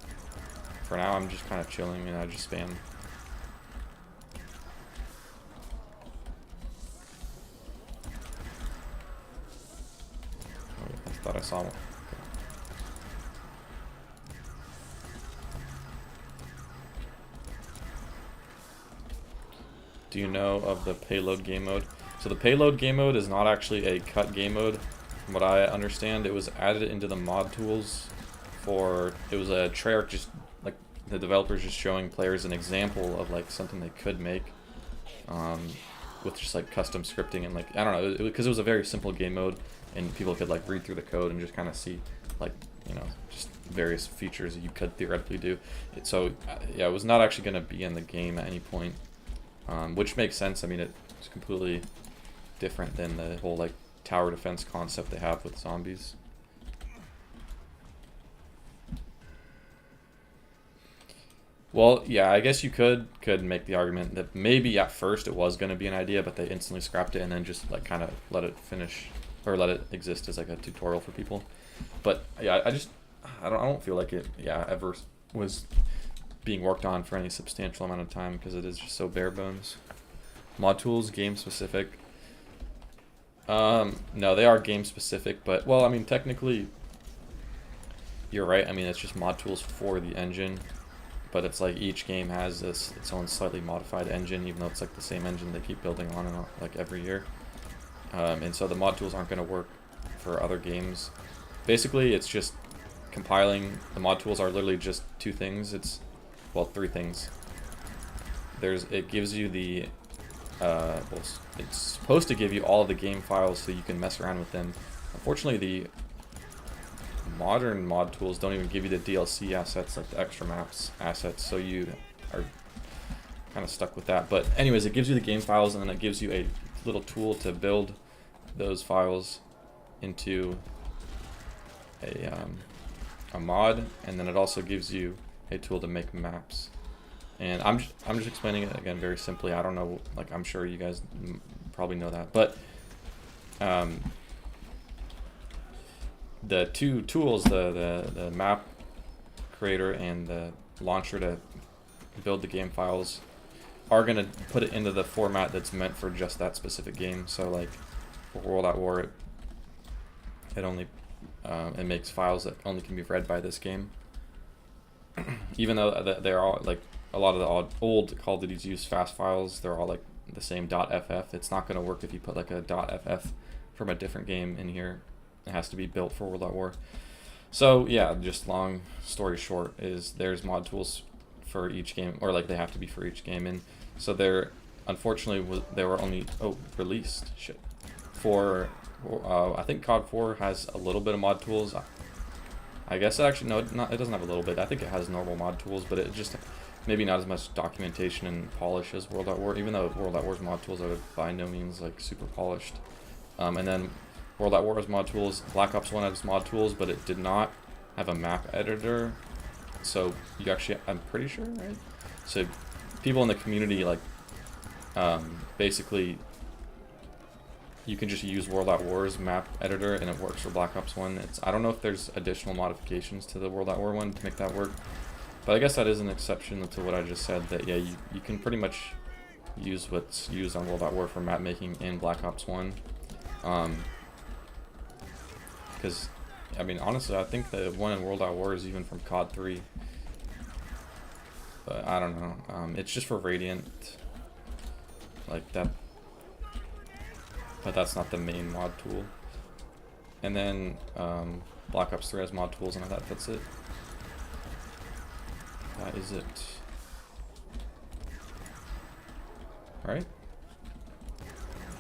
for now I'm just kind of chilling and I just spam. Oh, I thought I saw one. Okay. Do you know of the payload game mode? So the payload game mode is not actually a cut game mode. From what I understand, it was added into the mod tools for, it was a Treyarch, just like the developers just showing players an example of like something they could make with just like custom scripting and like, I don't know, because it was a very simple game mode and people could like read through the code and just kind of see like, you know, just various features that you could theoretically do. So yeah, it was not actually going to be in the game at any point. Which makes sense. I mean, it's completely different than the whole like tower defense concept they have with zombies. Well, yeah, I guess you could make the argument that maybe at first it was going to be an idea, but they instantly scrapped it and then just like kind of let it finish or let it exist as like a tutorial for people. But yeah, I don't feel like it ever was being worked on for any substantial amount of time because it is just so bare bones. Mod tools, game specific. No, they are game specific, but well, I mean, technically, you're right. I mean, it's just mod tools for the engine, but it's like each game has its own slightly modified engine, even though it's like the same engine they keep building on and on, like every year. And so the mod tools aren't going to work for other games. Basically, it's just compiling. The mod tools are literally just 2 things. Well, 3 things. It gives you the well, it's supposed to give you all of the game files so you can mess around with them. Unfortunately, the modern mod tools don't even give you the DLC assets, like the extra maps assets, so you are kind of stuck with that. But anyways, it gives you the game files, and then it gives you a little tool to build those files into a mod, and then it also gives you a tool to make maps. And I'm just explaining it again very simply. I don't know, like, I'm sure you guys probably know that, but the two tools, the map creator and the launcher to build the game files, are gonna put it into the format that's meant for just that specific game. So like for World at War, it only it makes files that only can be read by this game. Even though they're all like, a lot of the old Call of Duties use fast files, they're all like the same .ff. It's not going to work if you put like a .ff from a different game in here. It has to be built for World at War. So yeah, just long story short is there's mod tools for each game, or like they have to be for each game, and so they're, unfortunately, they were only released for I think CoD 4 has a little bit of mod tools. I guess it actually, no, it doesn't have a little bit. I think it has normal mod tools, but it just maybe not as much documentation and polish as World at War, even though World at War's mod tools are by no means like super polished. And then World at War's mod tools, Black Ops 1 has mod tools, but it did not have a map editor. So you actually, I'm pretty sure, right? So people in the community, like, basically, you can just use World at War's map editor and it works for Black Ops 1. I don't know if there's additional modifications to the World at War one to make that work. But I guess that is an exception to what I just said, that yeah, you can pretty much use what's used on World at War for map making in Black Ops 1. Because, I mean, honestly, I think the one in World at War is even from CoD 3. But I don't know. It's just for Radiant, like that. But that's not the main mod tool. And then Black Ops 3 has mod tools, and that's it. That is it. Right?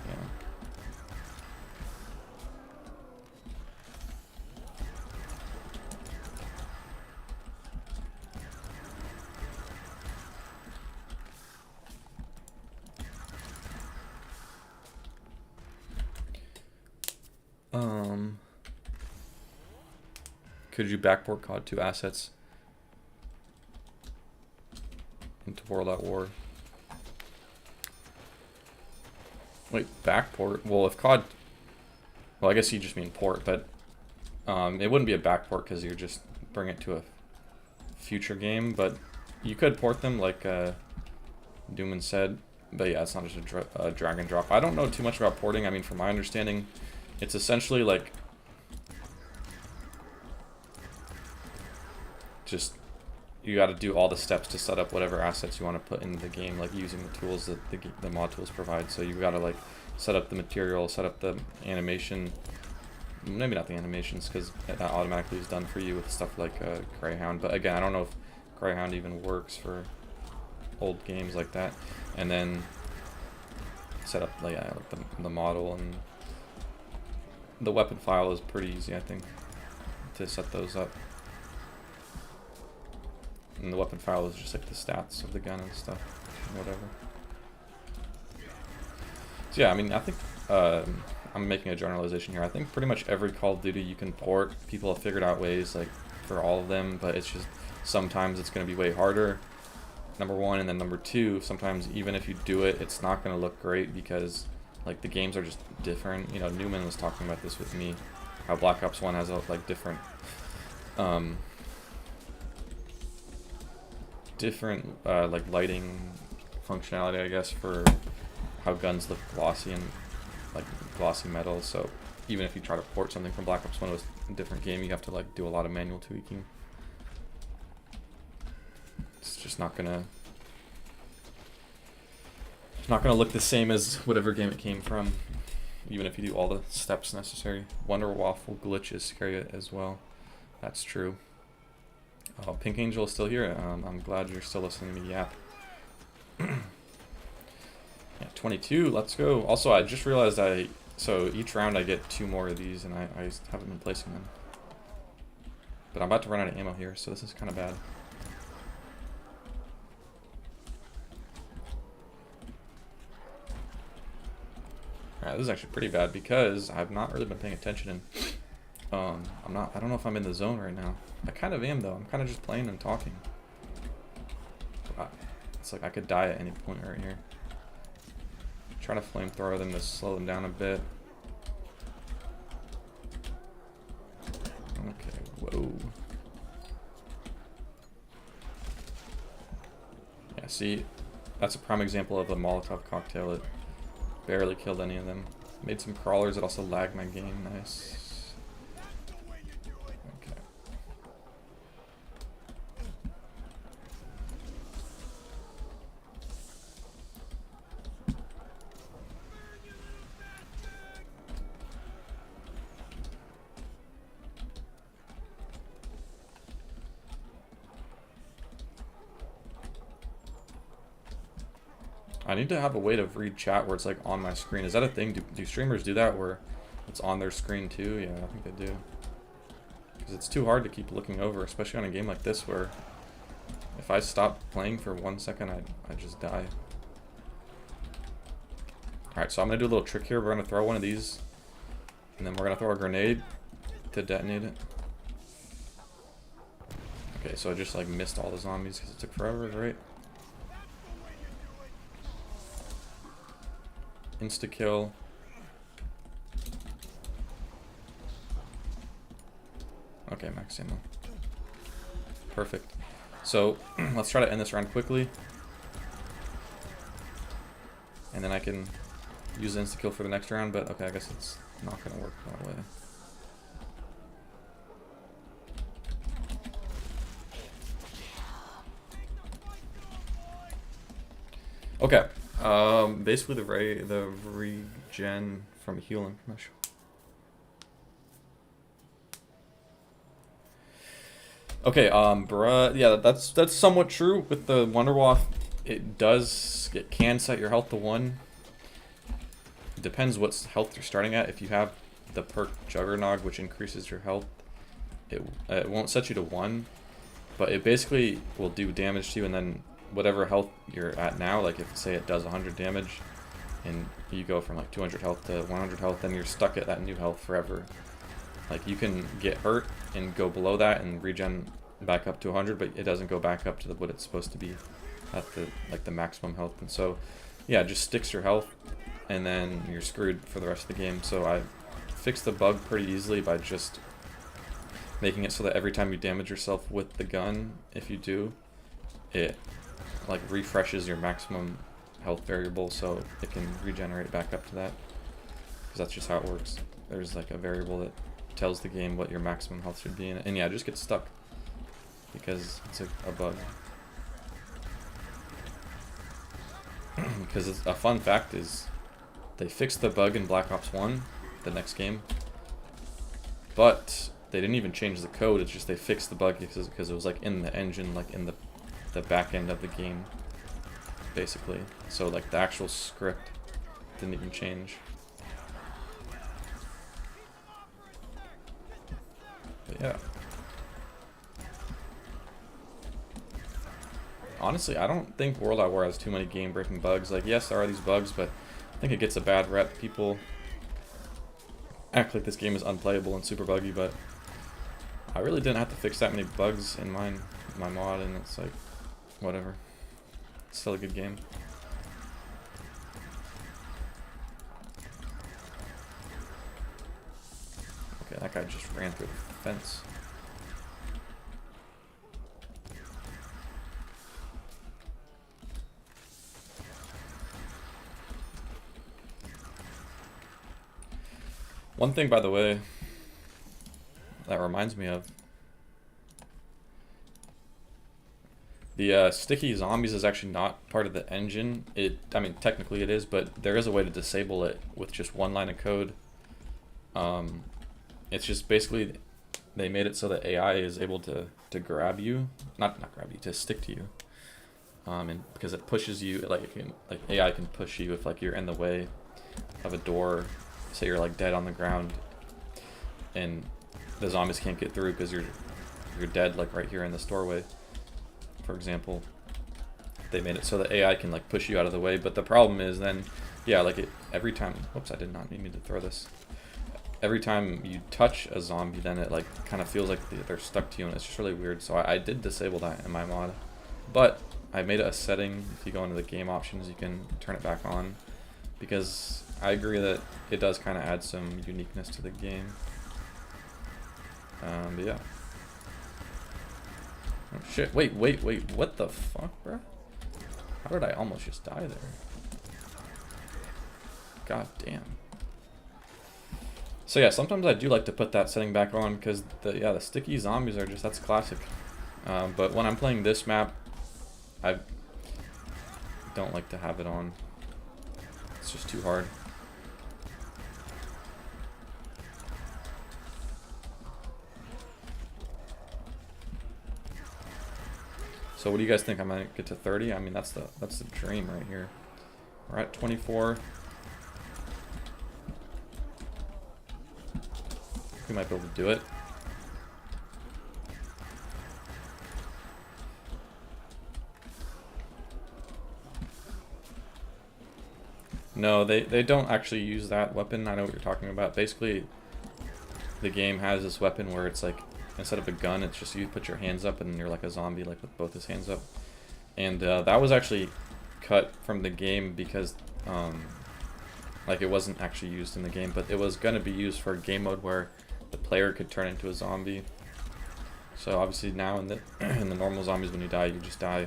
Yeah. Could you backport CoD 2 assets into World at War? Wait, backport? Well, if CoD... Well, I guess you just mean port, but it wouldn't be a backport because you just bring it to a future game, but you could port them like Dooman said. But yeah, it's not just a drag and drop. I don't know too much about porting. I mean, from my understanding, it's essentially like just you got to do all the steps to set up whatever assets you want to put in the game, like using the tools that the mod tools provide. So you got to like set up the material, set up the animation. Maybe not the animations, because that automatically is done for you with stuff like Greyhound. But again, I don't know if Greyhound even works for old games like that. And then set up like the model, and the weapon file is pretty easy, I think, to set those up. And the weapon file is just like the stats of the gun and stuff, whatever. So yeah, I mean, I think I'm making a generalization here. I think pretty much every Call of Duty you can port, people have figured out ways like for all of them, but it's just sometimes it's going to be way harder. Number one, and then number two, sometimes even if you do it, it's not going to look great because like the games are just different. You know, Newman was talking about this with me, how Black Ops 1 has a like different like lighting functionality, I guess, for how guns look glossy and like glossy metal. So even if you try to port something from Black Ops 1 to a different game, you have to like do a lot of manual tweaking. It's just not gonna look the same as whatever game it came from, even if you do all the steps necessary. Wonder Waffle glitch is scary as well. That's true. Oh, Pink Angel is still here. I'm glad you're still listening to me yap. Yeah, 22, let's go. Also, I just realized so each round I get 2 more of these, and I haven't been placing them. But I'm about to run out of ammo here, so this is kind of bad. Alright, this is actually pretty bad because I've not really been paying attention, and I don't know if I'm in the zone right now. I kind of am though. I'm kind of just playing and talking. It's like I could die at any point right here. Try to flamethrower them to slow them down a bit. Okay, whoa. Yeah, see, that's a prime example of a Molotov cocktail. It barely killed any of them. Made some crawlers, it also lagged my game. Nice. Okay. I need to have a way to read chat where it's like on my screen. Is that a thing? Do streamers do that where it's on their screen too? Yeah, I think they do. Because it's too hard to keep looking over, especially on a game like this where if I stop playing for 1 second, I just die. Alright, so I'm going to do a little trick here. We're going to throw one of these, and then we're going to throw a grenade to detonate it. Okay, so I just like missed all the zombies because it took forever, right? Insta-kill. Okay, max ammo. Perfect. So, let's try to end this round quickly. And then I can use the insta-kill for the next round, but okay, I guess it's not going to work that way. Okay. Basically the regen from healing. I'm not sure. Okay, bruh, yeah, that's somewhat true with the Wonderwaff. It can set your health to 1. It depends what health you're starting at. If you have the perk Juggernog, which increases your health, it won't set you to 1, but it basically will do damage to you, and then whatever health you're at now, like if say it does 100 damage and you go from like 200 health to 100 health, then you're stuck at that new health forever. Like you can get hurt and go below that and regen back up to 100, but it doesn't go back up to what it's supposed to be at the maximum health. And so yeah, it just sticks your health and then you're screwed for the rest of the game. So I fixed the bug pretty easily by just making it so that every time you damage yourself with the gun, if you do, it like refreshes your maximum health variable so it can regenerate back up to that, because that's just how it works. There's like a variable that tells the game what your maximum health should be in it, and yeah, it just gets stuck because it's a bug. Because a fun fact is they fixed the bug in Black Ops 1, the next game, but they didn't even change the code. It's just they fixed the bug because it was like in the engine, like in the back end of the game, basically. So like the actual script didn't even change. But yeah. Honestly, I don't think World at War has too many game-breaking bugs. Like, yes, there are these bugs, but I think it gets a bad rep. People act like this game is unplayable and super buggy, but I really didn't have to fix that many bugs in my mod, and it's like, whatever. It's still a good game. Okay, that guy just ran through the fence. One thing, by the way, that reminds me of, the sticky zombies is actually not part of the engine. I mean, technically it is, but there is a way to disable it with just one line of code. It's just basically, they made it so that AI is able to grab you, not grab you, to stick to you. and because it pushes you, like AI can push you if like you're in the way of a door. Say you're like dead on the ground, and the zombies can't get through because you're dead like right here in this doorway, for example. They made it so that AI can like push you out of the way, but the problem is then, yeah, like every time. Whoops, I did not mean to throw this. Every time you touch a zombie, then it like kind of feels like they're stuck to you, and it's just really weird. So I did disable that in my mod, but I made it a setting. If you go into the game options, you can turn it back on, because I agree that it does kind of add some uniqueness to the game. But yeah. Oh shit! Wait! What the fuck, bro? How did I almost just die there? God damn. So yeah, sometimes I do like to put that setting back on because the sticky zombies are just, that's classic. But when I'm playing this map, I don't like to have it on. It's just too hard. So what do you guys think? I might get to 30? I mean, that's the dream right here. We're at 24. We might be able to do it. No, they don't actually use that weapon. I know what you're talking about. Basically, the game has this weapon where it's like, instead of a gun, it's just you put your hands up and you're like a zombie, like with both his hands up. And that was actually cut from the game because like it wasn't actually used in the game, but it was going to be used for game mode where the player could turn into a zombie. So obviously now in the in the normal zombies, when you die, you just die.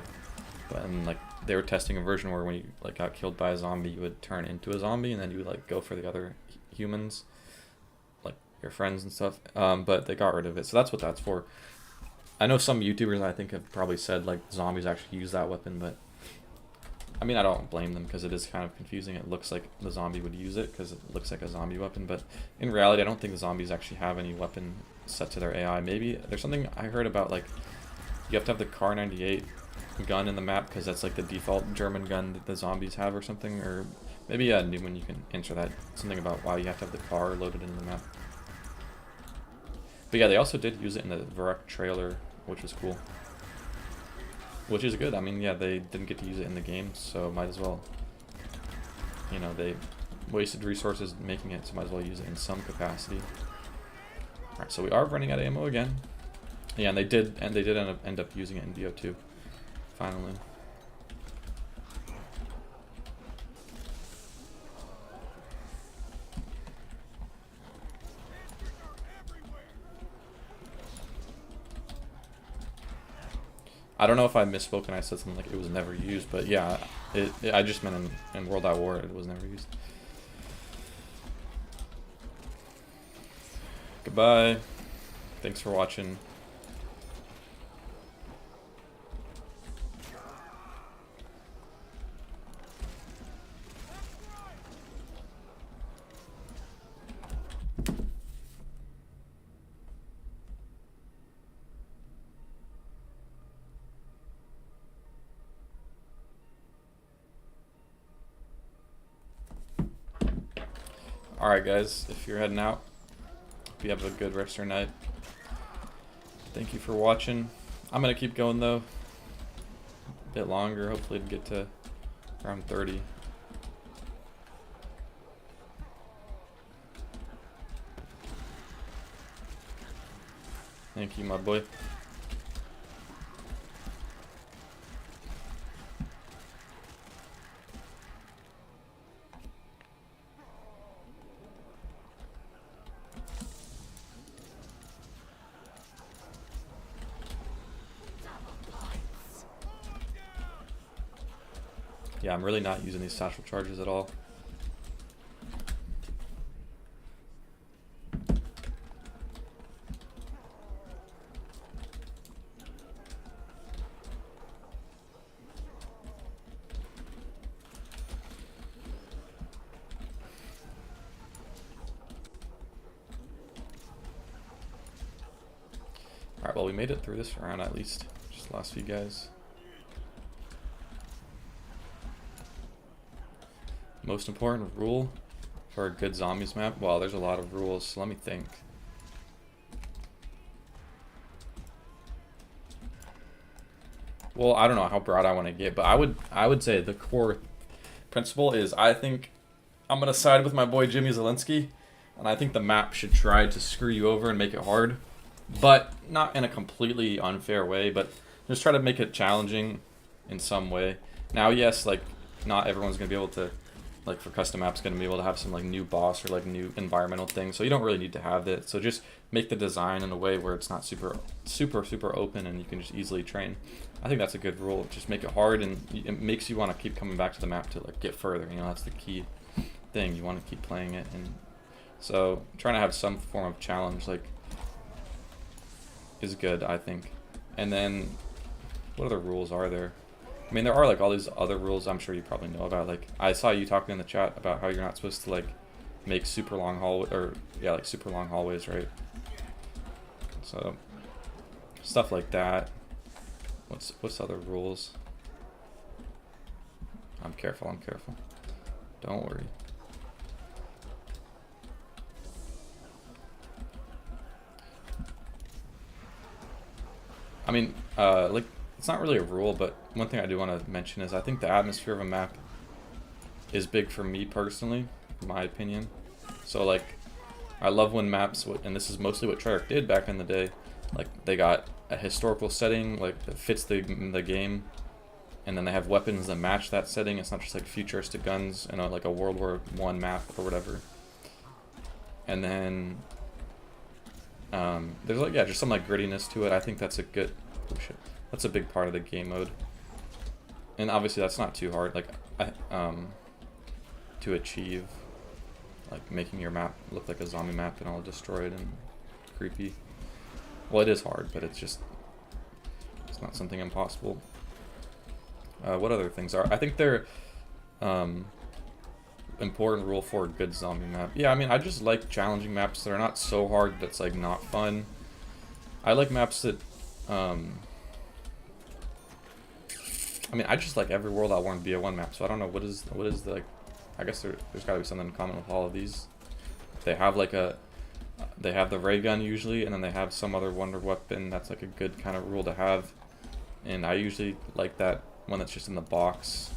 But like they were testing a version where when you like got killed by a zombie, you would turn into a zombie and then you would like go for the other humans, like your friends and stuff. But they got rid of it, so that's what that's for. I know some YouTubers I think have probably said like zombies actually use that weapon, but I mean I don't blame them because it is kind of confusing. It looks like the zombie would use it because it looks like a zombie weapon, but in reality I don't think the zombies actually have any weapon set to their AI. Maybe there's something I heard about, like you have to have the Kar 98 gun in the map because that's like the default German gun that the zombies have or something, or maybe Newman, you can answer that, something about why you have to have the Kar loaded in the map. But yeah, they also did use it in the Varrock trailer, which was cool, which is good. I mean, yeah, they didn't get to use it in the game, so might as well, you know, they wasted resources making it, so might as well use it in some capacity. Alright, so we are running out of ammo again. Yeah, and they did end up using it in BO2 finally. I don't know if I misspoke and I said something like it was never used, but yeah, I just meant in World at War it was never used. Goodbye. Thanks for watching. Alright guys, if you're heading out, hope you have a good rest of your night. Thank you for watching. I'm going to keep going though, a bit longer, hopefully to get to around 30. Thank you, my boy. Yeah, I'm really not using these satchel charges at all. Alright, well we made it through this round at least. Just the last few guys. Most important rule for a good zombies map? Well, there's a lot of rules, so let me think. Well, I don't know how broad I want to get, but I would say the core principle is I think I'm gonna side with my boy Jimmy Zielinski, and I think the map should try to screw you over and make it hard, but not in a completely unfair way, but just try to make it challenging in some way. Now, yes, like not everyone's gonna be able to, like for custom maps, gonna be able to have some like new boss or like new environmental things, so you don't really need to have that. So just make the design in a way where it's not super open and you can just easily train. I think that's a good rule. Just make it hard, and it makes you want to keep coming back to the map to like get further. You know, that's the key thing. You want to keep playing it, and so trying to have some form of challenge like is good, I think. And then what other rules are there? I mean, there are like all these other rules I'm sure you probably know about. Like I saw you talking in the chat about how you're not supposed to like make super long hallway, or yeah, like super long hallways, right? So stuff like that. What's other rules? I'm careful. Don't worry. I mean, like, it's not really a rule, but one thing I do want to mention is I think the atmosphere of a map is big for me personally, in my opinion. So, like, I love when maps, and this is mostly what Treyarch did back in the day, like, they got a historical setting, like, that fits the game, and then they have weapons that match that setting. It's not just, like, futuristic guns and, like, a World War I map or whatever. And then there's, like, yeah, just some, like, grittiness to it. I think that's a good, oh shit, that's a big part of the game mode. And obviously that's not too hard, like, to achieve, like, making your map look like a zombie map and all destroyed and creepy. Well, it is hard, but it's not something impossible. What other things are? I think they're important rule for a good zombie map. Yeah, I mean, I just like challenging maps that are not so hard that's like not fun. I like maps that I mean, I just like every world I want to be a one map, so I don't know what is the, like, I guess there's got to be something in common with all of these. They have like they have the ray gun usually, and then they have some other wonder weapon that's like a good kind of rule to have. And I usually like that one that's just in the box.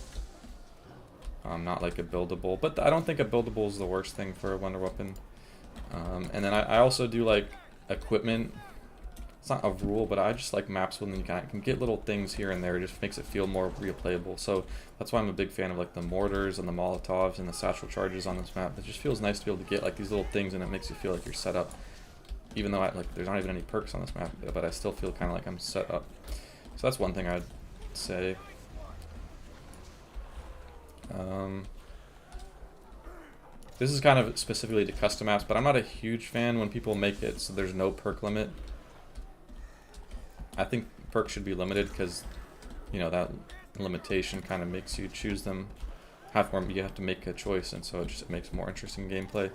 Not like a buildable, but I don't think a buildable is the worst thing for a wonder weapon. And then I also do like equipment. It's not a rule, but I just like maps when you can get little things here and there. It just makes it feel more replayable. So that's why I'm a big fan of like the mortars and the molotovs and the satchel charges on this map. It just feels nice to be able to get like these little things, and it makes you feel like you're set up. Even though like there's not even any perks on this map, but I still feel kind of like I'm set up. So that's one thing I'd say. This is kind of specifically to custom maps, but I'm not a huge fan when people make it so there's no perk limit. I think perks should be limited because, you know, that limitation kind of makes you choose them. You have to make a choice, and so it just makes more interesting gameplay.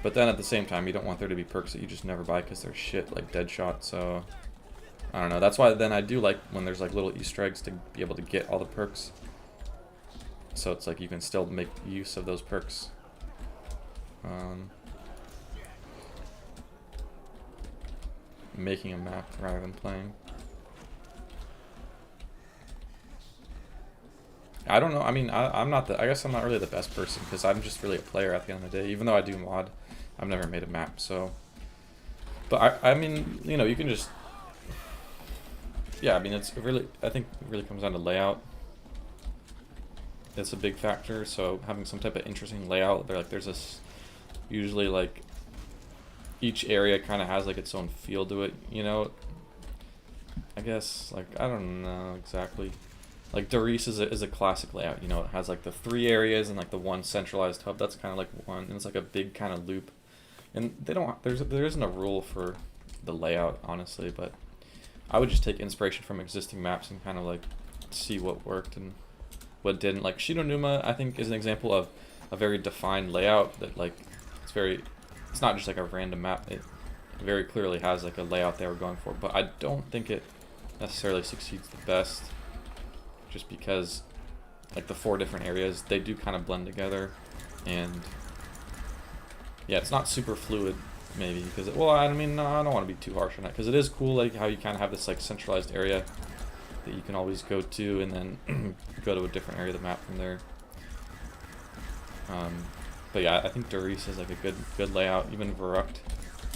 But then at the same time, you don't want there to be perks that you just never buy because they're shit, like Deadshot. So I don't know. That's why then I do like when there's like little Easter eggs to be able to get all the perks. So it's like you can still make use of those perks. Making a map rather than playing. I don't know. I mean, I'm not I guess I'm not really the best person because I'm just really a player at the end of the day. Even though I do mod, I've never made a map. So, but I mean, you know, you can just, yeah. I mean, I think it really comes down to layout. It's a big factor. So having some type of interesting layout, there's this usually like each area kind of has like its own feel to it, you know. I guess like I don't know exactly. Like Doris is a classic layout, you know. It has like the 3 areas and like the one centralized hub. That's kind of like one, and it's like a big kind of loop. And there isn't a rule for the layout, honestly, but I would just take inspiration from existing maps and kind of like see what worked and what didn't. Like Shidonuma, I think, is an example of a very defined layout that like it's not just like a random map. It very clearly has like a layout they were going for, but I don't think it necessarily succeeds the best, just because like the 4 different areas, they do kind of blend together, and yeah, it's not super fluid, maybe, because, well, I mean, no, I don't want to be too harsh on it, because it is cool, like, how you kind of have this, like, centralized area that you can always go to, and then go to a different area of the map from there. But yeah, I think Doris is, like, a good layout. Even Verrucht,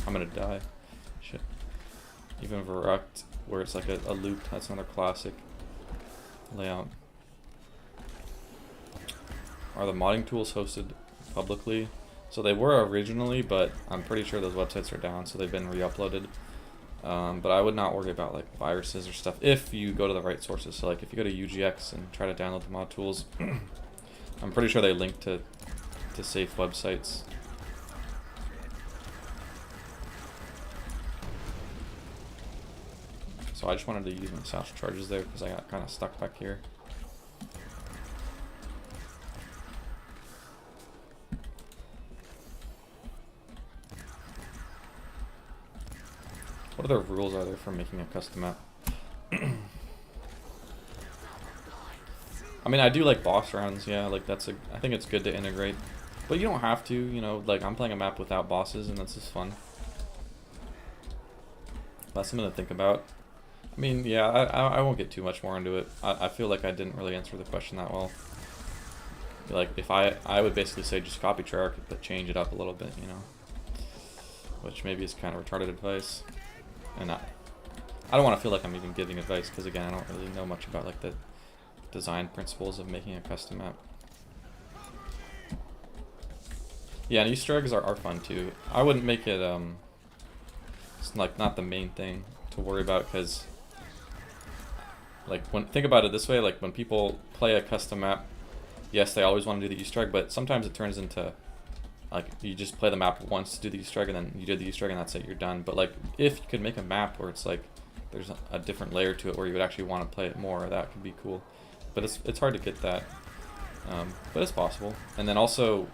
I'm gonna die. Shit. Even Verrucht, where it's, like, a loop, that's another classic layout. Are the modding tools hosted publicly? So they were originally, but I'm pretty sure those websites are down, so they've been re-uploaded. But I would not worry about like viruses or stuff if you go to the right sources. So like if you go to UGX and try to download the mod tools, I'm pretty sure they link to safe websites. So I just wanted to use my satchel charges there because I got kind of stuck back here. What other rules are there for making a custom map? I mean, I do like boss rounds, yeah, like I think it's good to integrate. But you don't have to, you know, like I'm playing a map without bosses and that's just fun. That's something to think about. I mean, yeah, I won't get too much more into it. I feel like I didn't really answer the question that well. Like, if I would basically say just copy Treyarch, but change it up a little bit, you know. Which maybe is kind of retarded advice. And I don't want to feel like I'm even giving advice, because again, I don't really know much about like the design principles of making a custom map. Yeah, and Easter eggs are fun too. I wouldn't make it it's like not the main thing to worry about, because like think about it this way, like when people play a custom map, yes, they always want to do the Easter egg, but sometimes it turns into like you just play the map once to do the Easter egg, and then you did the Easter egg and that's it, you're done. But like if you could make a map where it's like there's a different layer to it where you would actually want to play it more, that could be cool. But it's hard to get that, but it's possible. And then also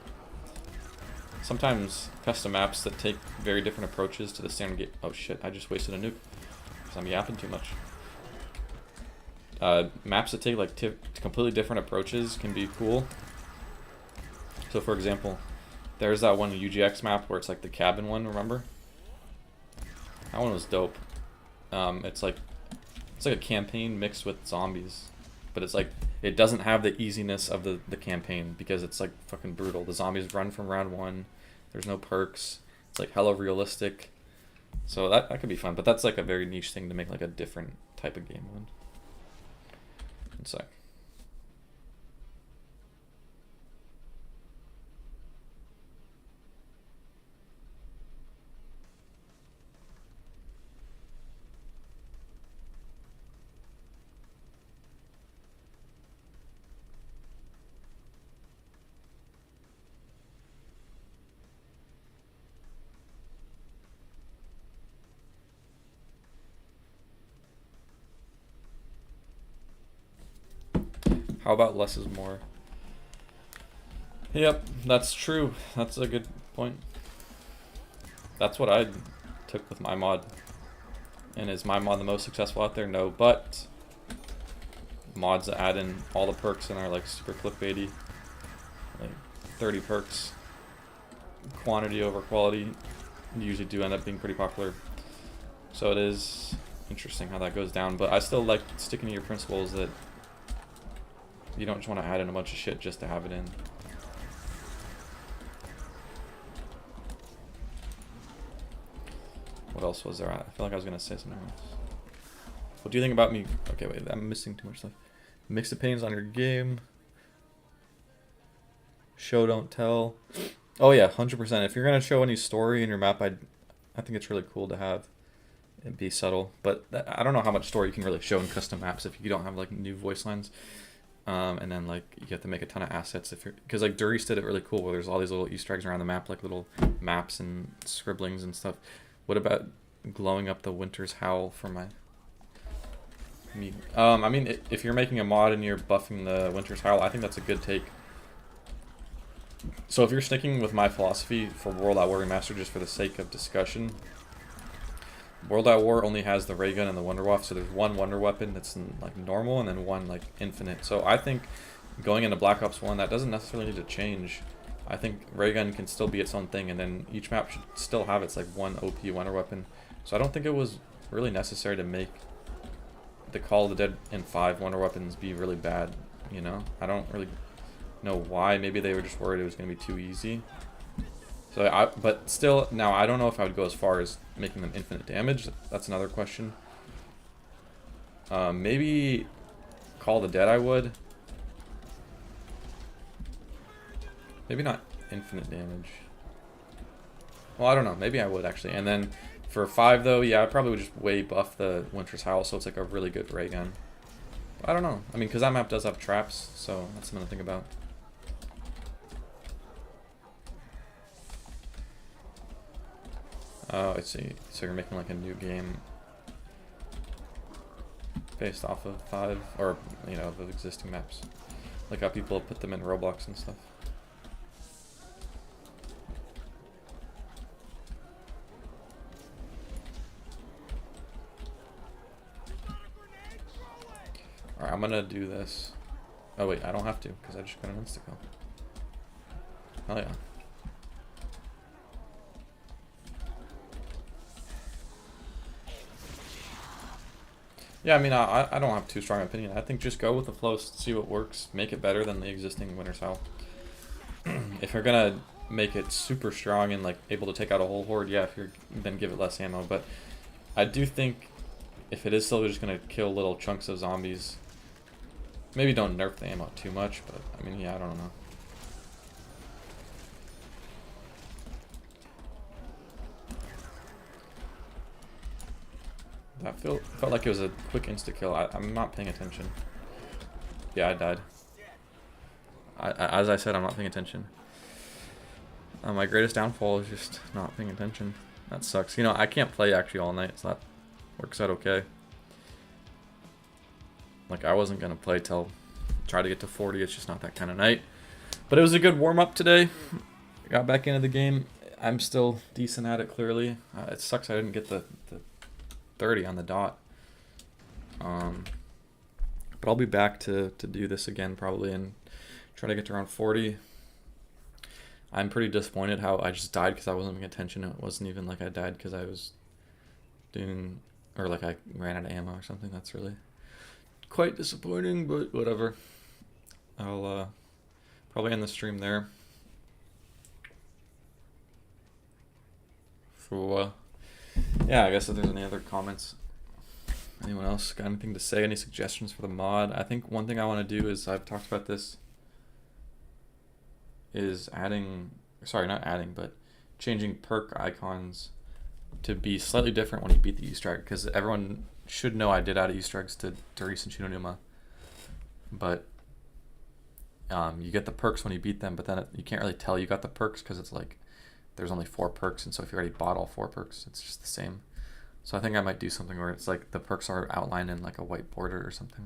sometimes custom maps that take very different approaches to the standard game. Oh shit, I just wasted a nuke because I'm yapping too much. Maps that take like completely different approaches can be cool. So for example, there's that one UGX map where it's like the cabin one, remember? That one was dope. It's like a campaign mixed with zombies, but it's like it doesn't have the easiness of the campaign because it's like fucking brutal. The zombies run from round 1. There's no perks. It's like hella realistic. So that could be fun, but that's like a very niche thing to make like a different type of game mode. One sec. How about less is more? Yep, that's true. That's a good point. That's what I took with my mod. And is my mod the most successful out there? No, but mods that add in all the perks and are like super clickbaity, like 30 perks, quantity over quality, usually do end up being pretty popular. So it is interesting how that goes down, but I still like sticking to your principles that you don't just want to add in a bunch of shit just to have it in. What else was there? I feel like I was going to say something else. What do you think about me? Okay, wait, I'm missing too much stuff. Mixed opinions on your game. Show, don't tell. Oh yeah, 100%. If you're going to show any story in your map, I think it's really cool to have it be subtle. But I don't know how much story you can really show in custom maps if you don't have like new voice lines. And then like you have to make a ton of assets because like Doris did it really cool where there's all these little Easter eggs around the map, like little maps and scribblings and stuff. What about glowing up the Winter's Howl for me? I mean, if you're making a mod and you're buffing the Winter's Howl, I think that's a good take. So if you're sticking with my philosophy for World at War Remastered just for the sake of discussion, World at War only has the ray gun and the Wonder Waff, so there's one wonder weapon that's like normal and then one like infinite. So I think going into Black Ops 1, that doesn't necessarily need to change. I think ray gun can still be its own thing, and then each map should still have its like one OP wonder weapon. So I don't think it was really necessary to make the Call of the Dead and 5 wonder weapons be really bad, you know? I don't really know why. Maybe they were just worried it was going to be too easy. So but still, now I don't know if I would go as far as making them infinite damage. That's another question. Maybe Call of the Dead I would. Maybe not infinite damage. Well, I don't know. Maybe I would actually. And then for 5 though, yeah, I probably would just way buff the Winter's Howl so it's like a really good ray gun. I don't know. I mean, because that map does have traps, so that's something to think about. Oh, I see. So you're making like a new game based off of 5, or, you know, the existing maps. Like how people put them in Roblox and stuff. Alright, I'm gonna do this. Oh wait, I don't have to, because I just got an insta-kill. Hell yeah. Yeah, I mean, I don't have too strong an opinion. I think just go with the flow, see what works, make it better than the existing Winter's Howl. If you're gonna make it super strong and like able to take out a whole horde, yeah, then give it less ammo. But I do think if it is still just gonna kill little chunks of zombies, maybe don't nerf the ammo too much. But I mean, yeah, I don't know. That felt like it was a quick insta-kill. I'm not paying attention. Yeah, I died. As I said, I'm not paying attention. My greatest downfall is just not paying attention. That sucks. You know, I can't play actually all night, so that works out okay. Like, I wasn't going to play till try to get to 40. It's just not that kind of night. But it was a good warm-up today. Got back into the game. I'm still decent at it, clearly. It sucks I didn't get the 30 on the dot. But I'll be back to do this again probably and try to get to around 40. I'm pretty disappointed how I just died because I wasn't paying attention. It wasn't even like I died because I was doing, or like I ran out of ammo or something. That's really quite disappointing, but whatever. I'll probably end the stream there. So, yeah, I guess if there's any other comments, anyone else got anything to say, any suggestions for the mod? I think one thing I want to do is, I've talked about this, is but changing perk icons to be slightly different when you beat the Easter egg, because everyone should know I did add Easter eggs to recent Shinonuma, but you get the perks when you beat them, but then you can't really tell you got the perks because it's like there's only 4 perks, and so if you already bought all 4 perks, it's just the same. So I think I might do something where it's like the perks are outlined in like a white border or something.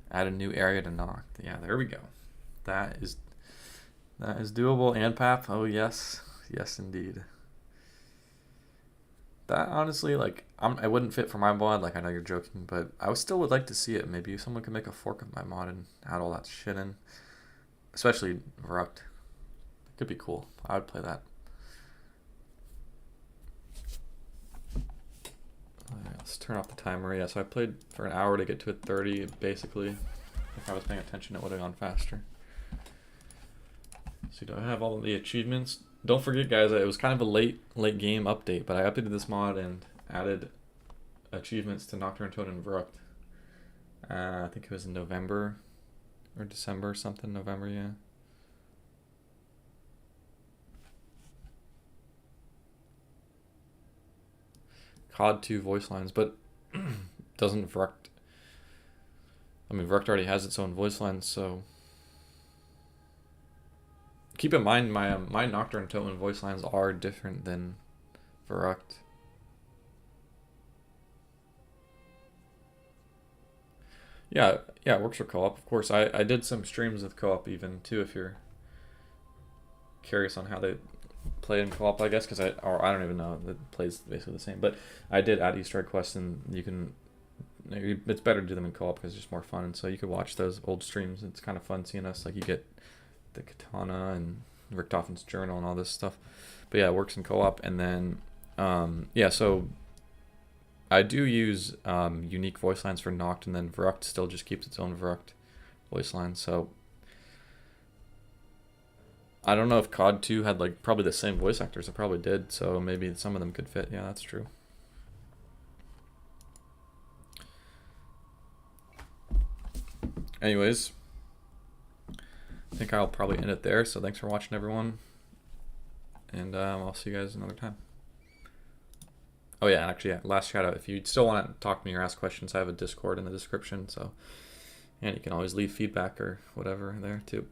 Add a new area to Nacht. Yeah, there we go. That is doable. And Pap, oh yes, yes indeed. That honestly, like, I wouldn't fit for my mod. Like, I know you're joking, but I still would like to see it. Maybe someone could make a fork of my mod and add all that shit in, especially Rucked. Could be cool. I would play that. Let's turn off the timer. Yeah, so I played for an hour to get to a 30, basically. If I was paying attention, it would have gone faster. So do I have all of the achievements? Don't forget, guys, it was kind of a late game update, but I updated this mod and added achievements to Nacht Der Untoten and Verrucht. I think it was in November or December or something. November, yeah. CoD 2 voice lines, but doesn't Verrucht... I mean, Verrucht already has its own voice lines, so... Keep in mind, my Nacht Der Untoten voice lines are different than Verrucht. Yeah, it works for co-op, of course. I did some streams with co-op even, too, if you're curious on how they play in co-op, I guess, because I don't even know. It plays basically the same. But I did add Easter egg quests, and you can it's better to do them in co-op because it's just more fun. And so you could watch those old streams. It's kind of fun seeing us. Like you get the katana and Richtofen's journal and all this stuff. But yeah, it works in co-op. And then yeah, so I do use unique voice lines for Nacht, and then Verrucht still just keeps its own Verrucht voice line. So I don't know if COD 2 had like probably the same voice actors. It probably did. So maybe some of them could fit. Yeah, that's true. Anyways, I think I'll probably end it there. So thanks for watching, everyone. And I'll see you guys another time. Oh yeah, actually, yeah, last shout out. If you still want to talk to me or ask questions, I have a Discord in the description. So, and you can always leave feedback or whatever there too.